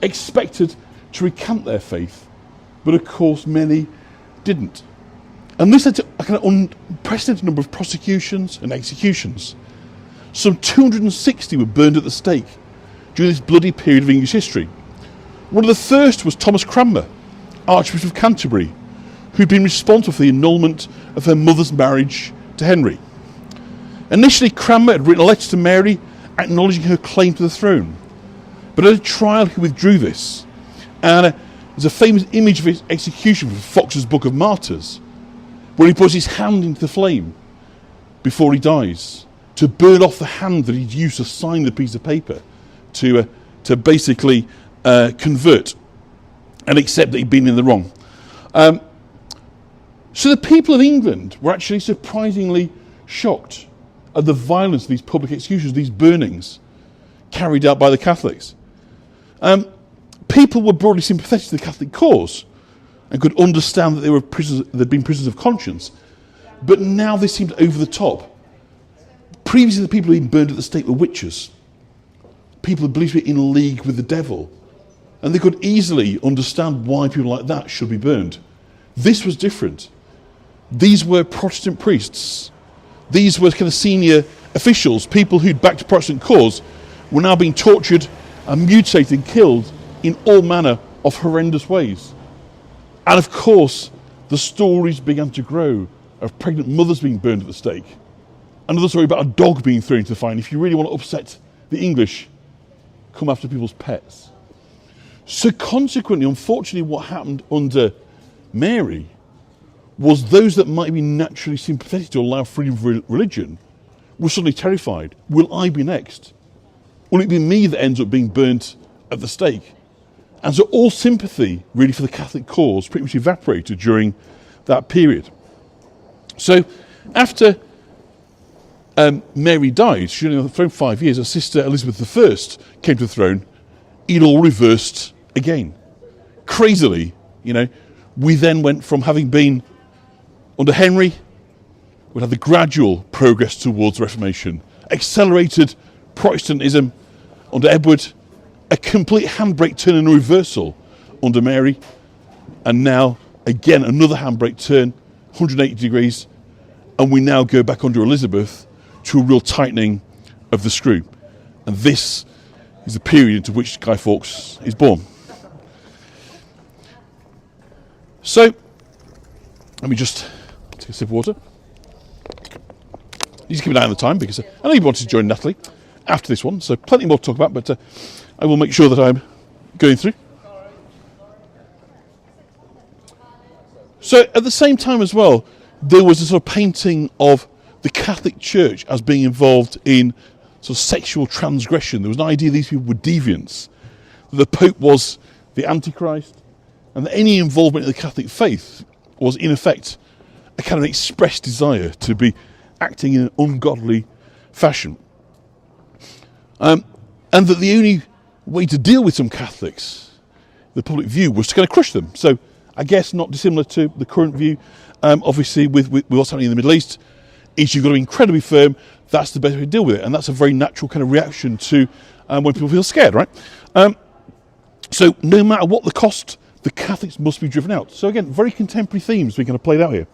expected to recant their faith, but of course many didn't. And this led to a kind of unprecedented number of prosecutions and executions. Some 260 were burned at the stake during this bloody period of English history. One of the first was Thomas Cranmer, Archbishop of Canterbury, who'd been responsible for the annulment of her mother's marriage to Henry. Initially, Cranmer had written a letter to Mary acknowledging her claim to the throne, but at a trial he withdrew this, and there's a famous image of his execution from Fox's Book of Martyrs, where he puts his hand into the flame before he dies, to burn off the hand that he'd used to sign the piece of paper, to basically convert and accept that he'd been in the wrong. So the people of England were actually surprisingly shocked at the violence of these public executions, these burnings carried out by the Catholics. People were broadly sympathetic to the Catholic cause and could understand that they were prisoners, they'd been prisoners of conscience, but now they seemed over the top. Previously, the people who had been burned at the stake were witches. People who believed to be in league with the devil, and they could easily understand why people like that should be burned. This was different. These were Protestant priests. These were kind of senior officials, people who'd backed the Protestant cause, were now being tortured and mutilated and killed in all manner of horrendous ways. And of course, the stories began to grow of pregnant mothers being burned at the stake. Another story about a dog being thrown into the fire. And if you really want to upset the English, come after people's pets. So consequently, unfortunately, what happened under Mary was those that might be naturally sympathetic to allow freedom of religion were suddenly terrified. Will I be next? Will it be me that ends up being burnt at the stake? And so all sympathy really for the Catholic cause pretty much evaporated during that period. So after Mary died, she was on the throne for 5 years, her sister Elizabeth I came to the throne. It all reversed again. Crazily, we then went from having been under Henry, we had the gradual progress towards the Reformation, accelerated Protestantism under Edward, a complete handbrake turn and a reversal under Mary, and now again another handbrake turn, 180 degrees, and we now go back under Elizabeth to a real tightening of the screw. And this is the period into which Guy Fawkes is born. So, let me just take a sip of water. You just keep an eye on the time, because I know you wanted to join Natalie after this one, so plenty more to talk about, but I will make sure that I'm going through. So, at the same time as well, there was a sort of painting of the Catholic Church as being involved in sort of sexual transgression. There was an idea these people were deviants, that the Pope was the Antichrist, and that any involvement in the Catholic faith was in effect a kind of expressed desire to be acting in an ungodly fashion. And that the only way to deal with some Catholics, the public view, was to kind of crush them. So I guess not dissimilar to the current view, obviously with what's happening in the Middle East, is you've got to be incredibly firm. That's the best way to deal with it. And that's a very natural kind of reaction to when people feel scared, right? So no matter what the cost, the Catholics must be driven out. So again, very contemporary themes being kind of played out here.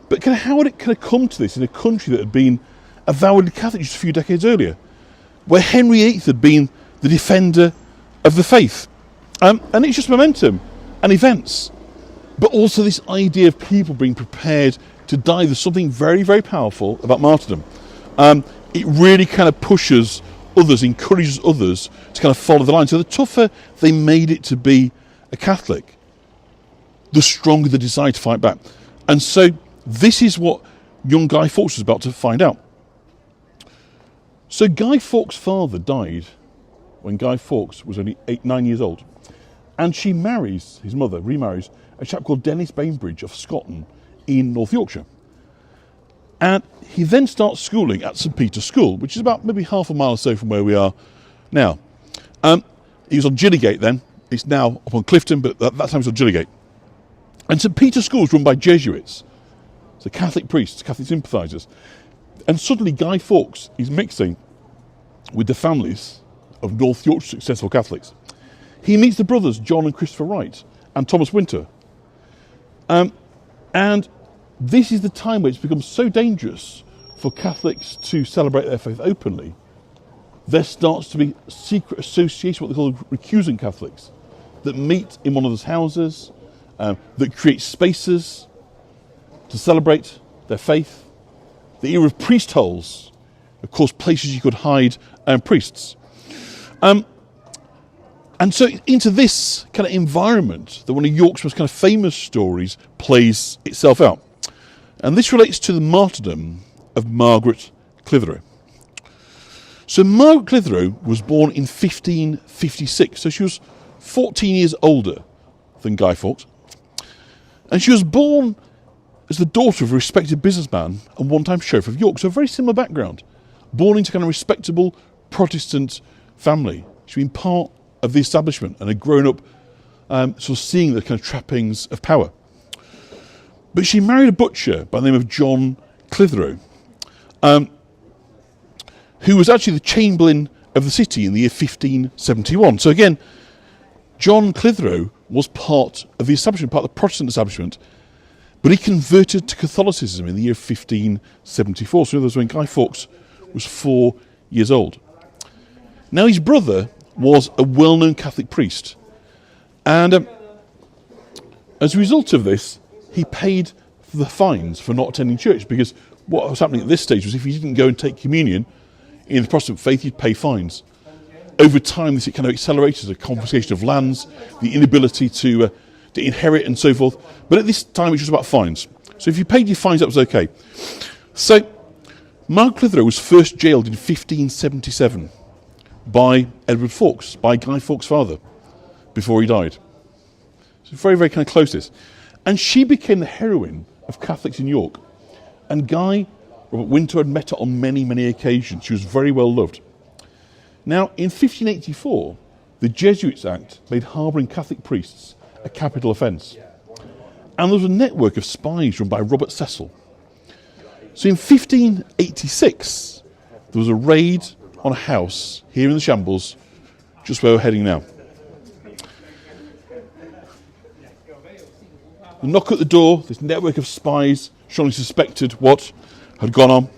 But kind of how would it kind of come to this in a country that had been avowedly Catholic just a few decades earlier, where Henry VIII had been the defender of the faith? And it's just momentum and events, but also this idea of people being prepared to die. There's something very, very powerful about martyrdom. It really kind of pushes others, encourages others to kind of follow the line. So the tougher they made it to be a Catholic, the stronger the desire to fight back. And so this is what young Guy Fawkes was about to find out. So Guy Fawkes' father died when Guy Fawkes was only 9 years old. And she marries, his mother remarries, a chap called Dennis Bainbridge of Scotland in North Yorkshire. And he then starts schooling at St Peter's School, which is about maybe half a mile or so from where we are now. He was on Gillygate then. It's now up on Clifton, but at that time it was on Gillygate. And St Peter's School is run by Jesuits, so Catholic priests, Catholic sympathisers. And suddenly Guy Fawkes is mixing with the families of North Yorkshire successful Catholics. He meets the brothers John and Christopher Wright and Thomas Winter. And this is the time where it's become so dangerous for Catholics to celebrate their faith openly. There starts to be secret association, what they call recusant Catholics, that meet in one another's houses, that create spaces to celebrate their faith. The era of priest holes, of course, places you could hide priests. And so into this kind of environment that one of York's most kind of famous stories plays itself out. And this relates to the martyrdom of Margaret Clitheroe. So Margaret Clitheroe was born in 1556, so she was 14 years older than Guy Fawkes. And she was born as the daughter of a respected businessman and one-time sheriff of York, so a very similar background. Born into kind of respectable Protestant family. She'd been part of the establishment and had grown up sort of seeing the kind of trappings of power. But she married a butcher by the name of John Clitheroe, who was actually the chamberlain of the city in the year 1571. So again, John Clitheroe was part of the establishment, part of the Protestant establishment, but he converted to Catholicism in the year 1574. So that was when Guy Fawkes was 4 years old. Now his brother was a well-known Catholic priest, and as a result of this, he paid the fines for not attending church, because what was happening at this stage was if you didn't go and take communion in the Protestant faith, you'd pay fines. Over time, this kind of accelerated the confiscation of lands, the inability to inherit and so forth. But at this time, it was just about fines. So if you paid your fines, that was okay. So Margaret Clitheroe was first jailed in 1577 by Edward Fawkes, by Guy Fawkes' father, before he died. So very, very kind of close to this. And she became the heroine of Catholics in York. And Guy Robert Winter had met her on many, many occasions. She was very well loved. Now, in 1584, the Jesuits Act made harbouring Catholic priests a capital offence. And there was a network of spies run by Robert Cecil. So in 1586, there was a raid on a house here in the Shambles, just where we're heading now. The knock at the door, this network of spies strongly suspected what had gone on.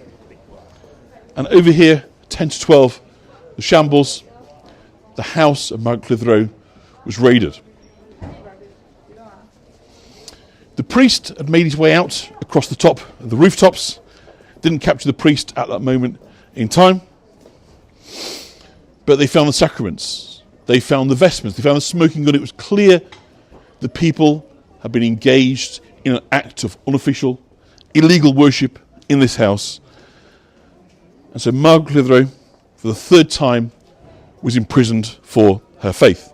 And over here, 10 to 12, the Shambles, the house of Margaret Clitheroe was raided. The priest had made his way out across the top of the rooftops, didn't capture the priest at that moment in time, but they found the sacraments, they found the vestments, they found the smoking gun. It was clear the people had been engaged in an act of unofficial, illegal worship in this house. And so Margaret Clitheroe, for the third time, was imprisoned for her faith.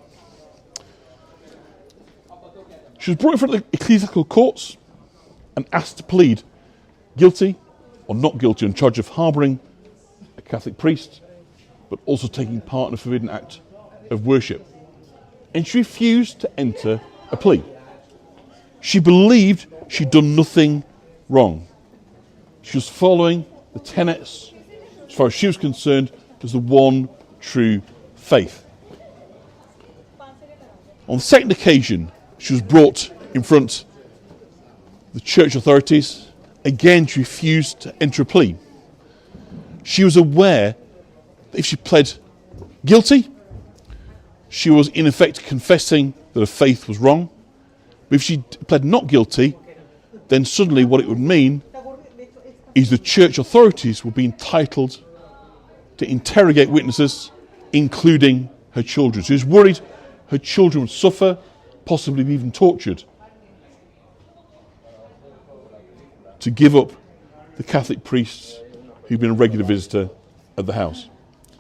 She was brought in front of the ecclesiastical courts and asked to plead guilty or not guilty on charge of harbouring a Catholic priest, but also taking part in a forbidden act of worship. And she refused to enter a plea. She believed she'd done nothing wrong. She was following the tenets, as far as she was concerned, as the one true faith. On the second occasion, she was brought in front of the church authorities. Again, she refused to enter a plea. She was aware that if she pled guilty, she was in effect confessing that her faith was wrong. But if she pled not guilty, then suddenly what it would mean is the church authorities would be entitled to interrogate witnesses, including her children. She was worried her children would suffer, possibly be even tortured, to give up the Catholic priests who'd been a regular visitor at the house.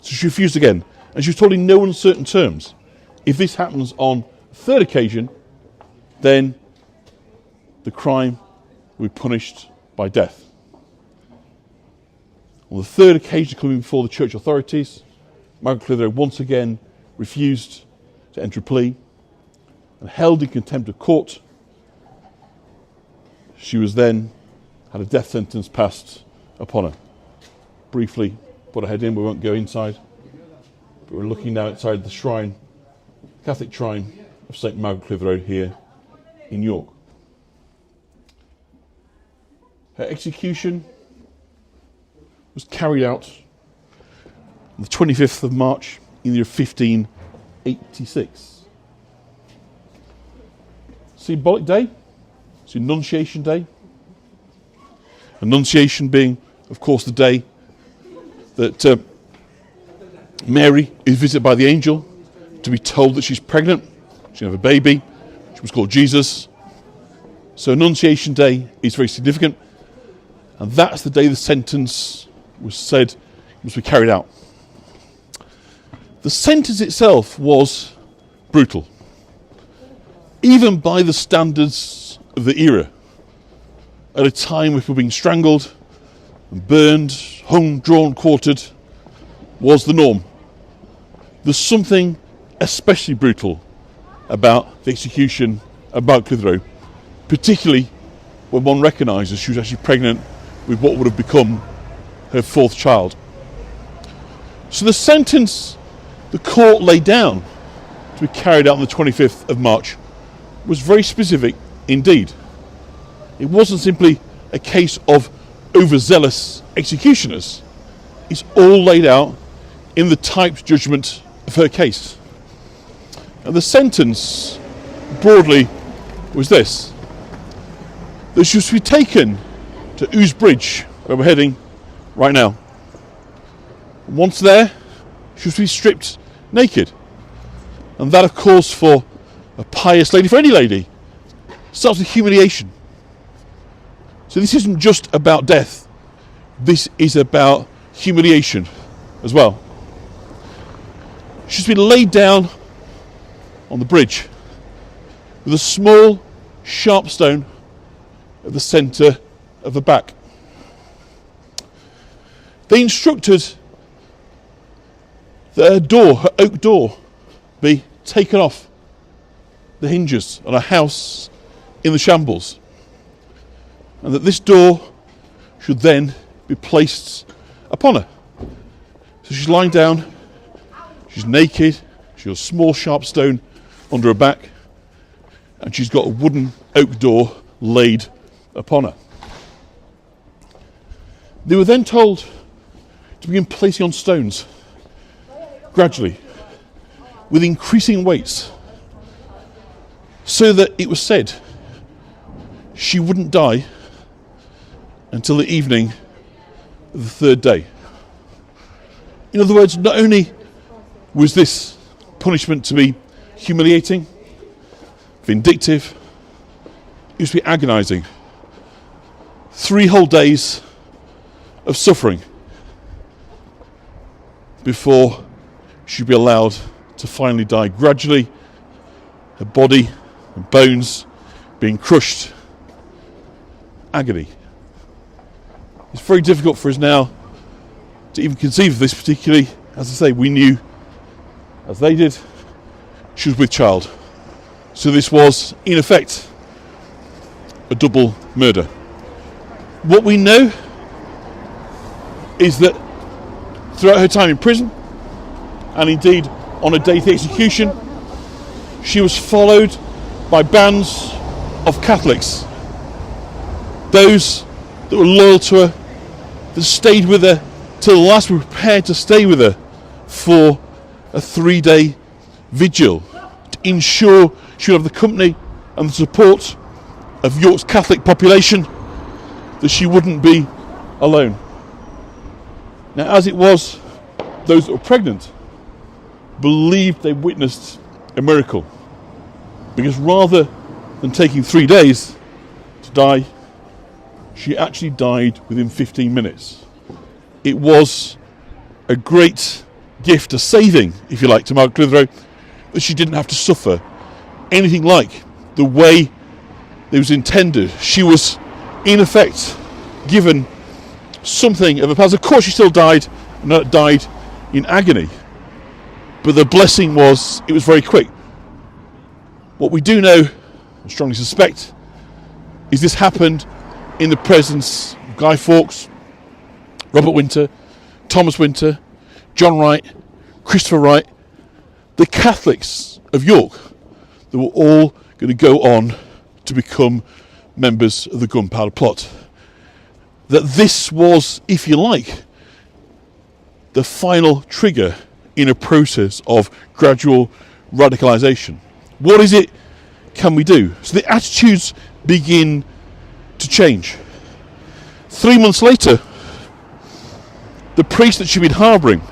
So she refused again, and she was told in no uncertain terms, if this happens on a third occasion, then the crime will be punished by death. On the third occasion coming before the church authorities, Margaret Clitheroe once again refused to enter a plea and held in contempt of court. She was then had a death sentence passed upon her. Briefly put her head in, we won't go inside, but we're looking now outside the shrine, Catholic shrine of St. Margaret Clitheroe here in York. Her execution was carried out on the 25th of March in the year 1586. Symbolic day, it's Annunciation Day. Annunciation being, of course, the day that Mary is visited by the angel to be told that she's pregnant, she's going to have a baby, she was called Jesus. So Annunciation Day is very significant, and that's the day the sentence was said must be carried out. The sentence itself was brutal, even by the standards of the era. At a time when people being strangled and burned, hung, drawn, quartered was the norm. There's something especially brutal about the execution of Margaret Clitheroe, particularly when one recognises she was actually pregnant with what would have become her fourth child. So the sentence the court laid down to be carried out on the 25th of March was very specific indeed. It wasn't simply a case of overzealous executioners. It's all laid out in the typed judgment of her case. And the sentence, broadly, was this. that she was to be taken to Ouse Bridge, where we're heading right now. Once there, she was to be stripped naked. And that, of course, for a pious lady, for any lady, starts with humiliation. So this isn't just about death. This is about humiliation as well. She's been laid down on the bridge with a small, sharp stone at the centre of her back. They instructed that her door, her oak door, be taken off the hinges on a house in the shambles, and that this door should then be placed upon her. So she's lying down, she's naked, she's got a small sharp stone under her back, and she's got a wooden oak door laid upon her. They were then told to begin placing on stones gradually with increasing weights, so that it was said she wouldn't die until the evening of the third day. In other words, not only was this punishment to be humiliating, vindictive, it was to be agonising. 3 whole days of suffering before she'd be allowed to finally die. Gradually, her body and bones being crushed. Agony. It's very difficult for us now to even conceive of this, particularly, as I say, we knew, as they did, she was with child. So this was, in effect, a double murder. What we know is that throughout her time in prison, and indeed on her day of execution, she was followed by bands of Catholics. Those that were loyal to her, that stayed with her till the last, were prepared to stay with her for a 3-day vigil to ensure she would have the company and the support of York's Catholic population, that she wouldn't be alone. Now, as it was, those that were pregnant believed they witnessed a miracle, because rather than taking 3 days to die, she actually died within 15 minutes. It was a great gift, a saving, if you like, to Margaret Clitheroe, that she didn't have to suffer anything like the way it was intended. She was, in effect, given something of a pass. Of course, she still died, and died in agony. But the blessing was, it was very quick. What we do know, and strongly suspect, is this happened in the presence of Guy Fawkes, Robert Winter, Thomas Winter, John Wright, Christopher Wright, the Catholics of York, that were all going to go on to become members of the Gunpowder Plot. That this was, if you like, the final trigger in a process of gradual radicalisation. What is it can we do? So the attitudes begin to change. 3 months later, the priest that she'd been harbouring,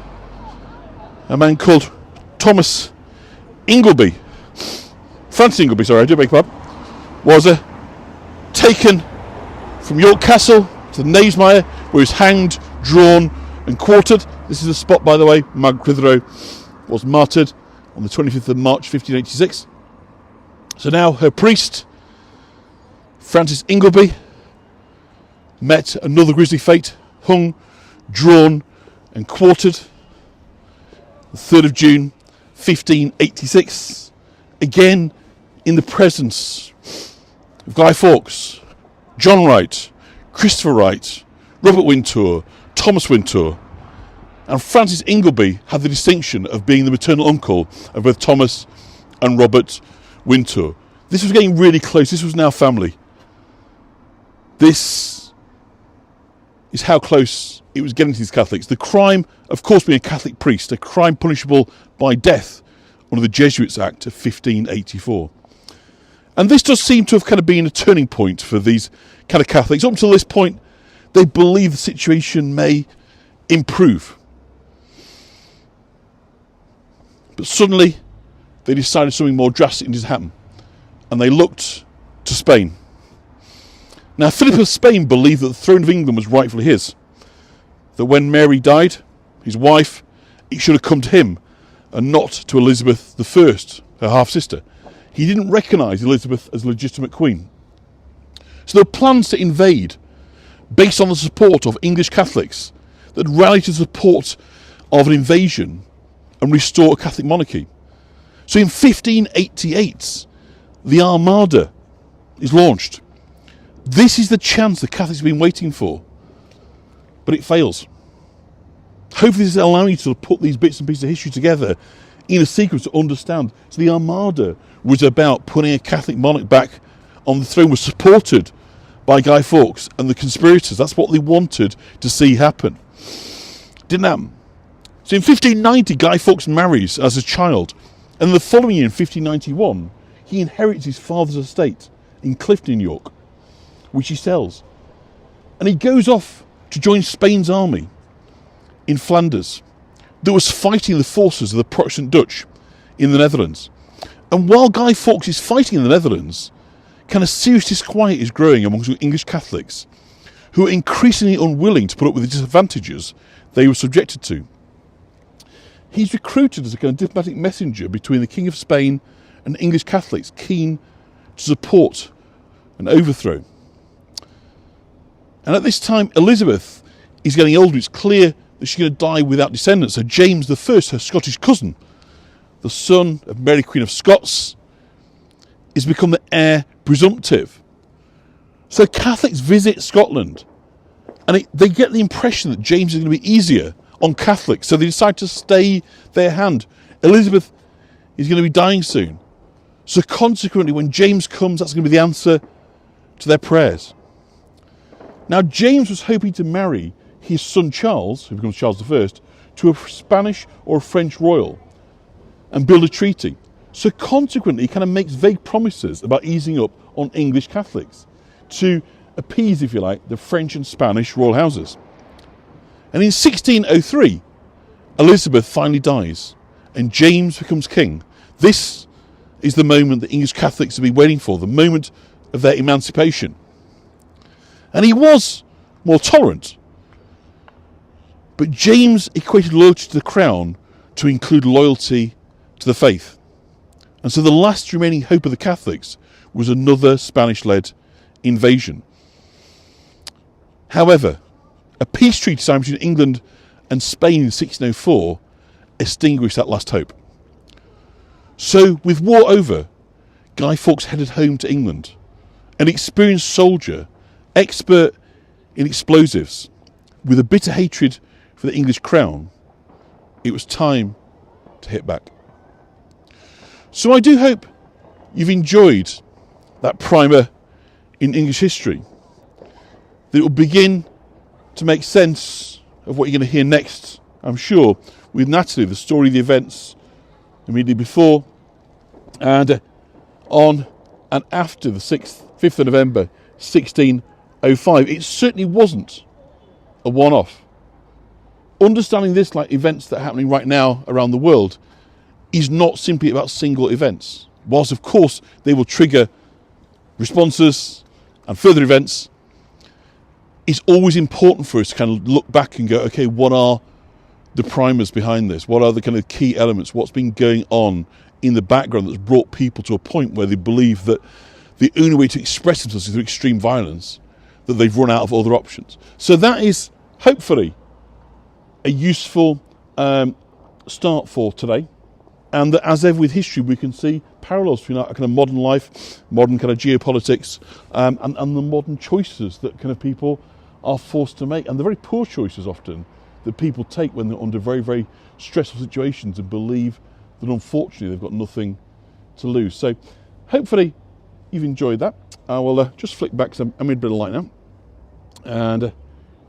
a man called Francis Ingleby, I do beg your pardon, was taken from York Castle to the Knavesmire, where he was hanged, drawn and quartered. This is the spot, by the way, Margaret Clitheroe was martyred on the 25th of March 1586. So now her priest, Francis Ingleby, met another grisly fate, hung, drawn and quartered, the 3rd of June 1586, again in the presence of Guy Fawkes, John Wright, Christopher Wright, Robert Wintour, Thomas Wintour, and Francis Ingleby had the distinction of being the maternal uncle of both Thomas and Robert Wintour. This was getting really close. This was now family. This is how close it was getting to these Catholics. The crime, of course, being a Catholic priest, a crime punishable by death under the Jesuits Act of 1584. And this does seem to have kind of been a turning point for these kind of Catholics. Up until this point, they believe the situation may improve. But suddenly, they decided something more drastic needed to happen. And they looked to Spain. Now, Philip of Spain believed that the throne of England was rightfully his. That when Mary died, his wife, it should have come to him and not to Elizabeth I, her half-sister. He didn't recognise Elizabeth as legitimate queen. So there were plans to invade based on the support of English Catholics that rallied to support of an invasion and restore a Catholic monarchy. So in 1588, the Armada is launched. This is the chance the Catholics have been waiting for, but it fails. Hopefully this is allowing you to put these bits and pieces of history together in a sequence to understand. So the Armada was about putting a Catholic monarch back on the throne, was supported by Guy Fawkes and the conspirators. That's what they wanted to see happen. Didn't happen. So in 1590, Guy Fawkes marries as a child, and the following year, in 1591, he inherits his father's estate in Clifton, York, which he sells. And he goes off to join Spain's army in Flanders that was fighting the forces of the Protestant Dutch in the Netherlands. And while Guy Fawkes is fighting in the Netherlands, kind of serious disquiet is growing amongst English Catholics, who are increasingly unwilling to put up with the disadvantages they were subjected to. He's recruited as a kind of diplomatic messenger between the King of Spain and English Catholics keen to support an overthrow. And at this time, Elizabeth is getting older. It's clear that she's going to die without descendants. So James I, her Scottish cousin, the son of Mary Queen of Scots, is become the heir presumptive. So Catholics visit Scotland, and they get the impression that James is going to be easier on Catholics, so they decide to stay their hand. Elizabeth is going to be dying soon. So consequently, when James comes, that's going to be the answer to their prayers. Now, James was hoping to marry his son Charles, who becomes Charles I, to a Spanish or a French royal and build a treaty. So consequently, he kind of makes vague promises about easing up on English Catholics to appease, if you like, the French and Spanish royal houses. And in 1603, Elizabeth finally dies and James becomes king. This is the moment that English Catholics have been waiting for, the moment of their emancipation. And he was more tolerant. But James equated loyalty to the crown to include loyalty to the faith. And so the last remaining hope of the Catholics was another Spanish-led invasion. However, a peace treaty signed between England and Spain in 1604 extinguished that last hope. So, with war over, Guy Fawkes headed home to England, an experienced soldier, expert in explosives, with a bitter hatred for the English crown. It was time to hit back. So I do hope you've enjoyed that primer in English history, that it will begin to make sense of what you're going to hear next, I'm sure, with Natalie, the story of the events immediately before and on and after the 5th of November 1605. It certainly wasn't a one-off. Understanding this, like events that are happening right now around the world, is not simply about single events. Whilst, of course, they will trigger responses and further events, it's always important for us to kind of look back and go, okay, what are the primers behind this? What are the kind of key elements? What's been going on in the background that's brought people to a point where they believe that the only way to express themselves is through extreme violence, that they've run out of other options. So that is, hopefully, a useful start for today. And that, as ever with history, we can see parallels between our kind of modern life, modern kind of geopolitics, and the modern choices that kind of people are forced to make, and the very poor choices often that people take when they're under very, very stressful situations and believe that unfortunately they've got nothing to lose. So hopefully you've enjoyed that. I will just flick back, because I'm in a bit of light now, and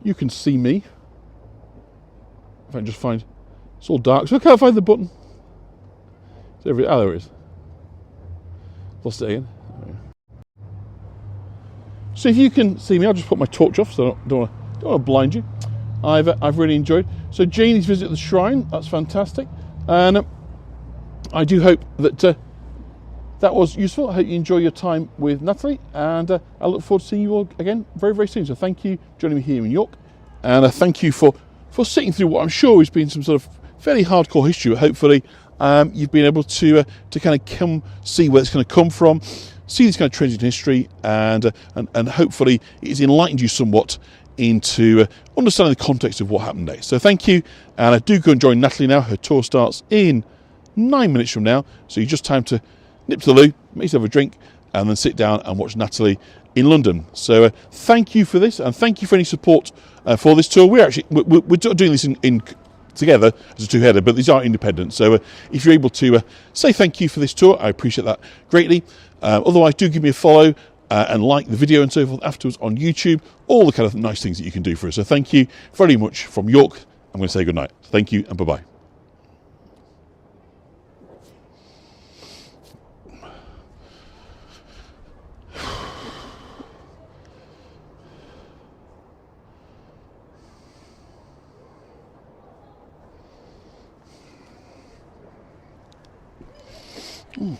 you can see me. If I can just find, it's all dark, so I can't find the button. There it is. Lost it again. So if you can see me, I'll just put my torch off, so I don't want to blind you. I've really enjoyed. So Janie's visit the shrine, that's fantastic, and I do hope that that was useful. I hope you enjoy your time with Natalie, and I look forward to seeing you all again very, very soon. So thank you for joining me here in York, and thank you for sitting through what I'm sure has been some sort of fairly hardcore history, but hopefully you've been able to kind of come see where it's going to come from, see these kind of trends in history, and hopefully it's enlightened you somewhat into understanding the context of what happened next. So thank you, and I do go and join Natalie now. Her tour starts in 9 minutes from now, so you just time to nip to the loo, make yourself a drink, and then sit down and watch Natalie in London. So thank you for this, and thank you for any support for this tour. We're doing this in together as a two-header, but these are independent. So if you're able to say thank you for this tour, I appreciate that greatly. Otherwise, do give me a follow and like the video and so forth afterwards on YouTube. All the kind of nice things that you can do for us. So thank you very much from York. I'm going to say good night. Thank you and bye-bye. Mm.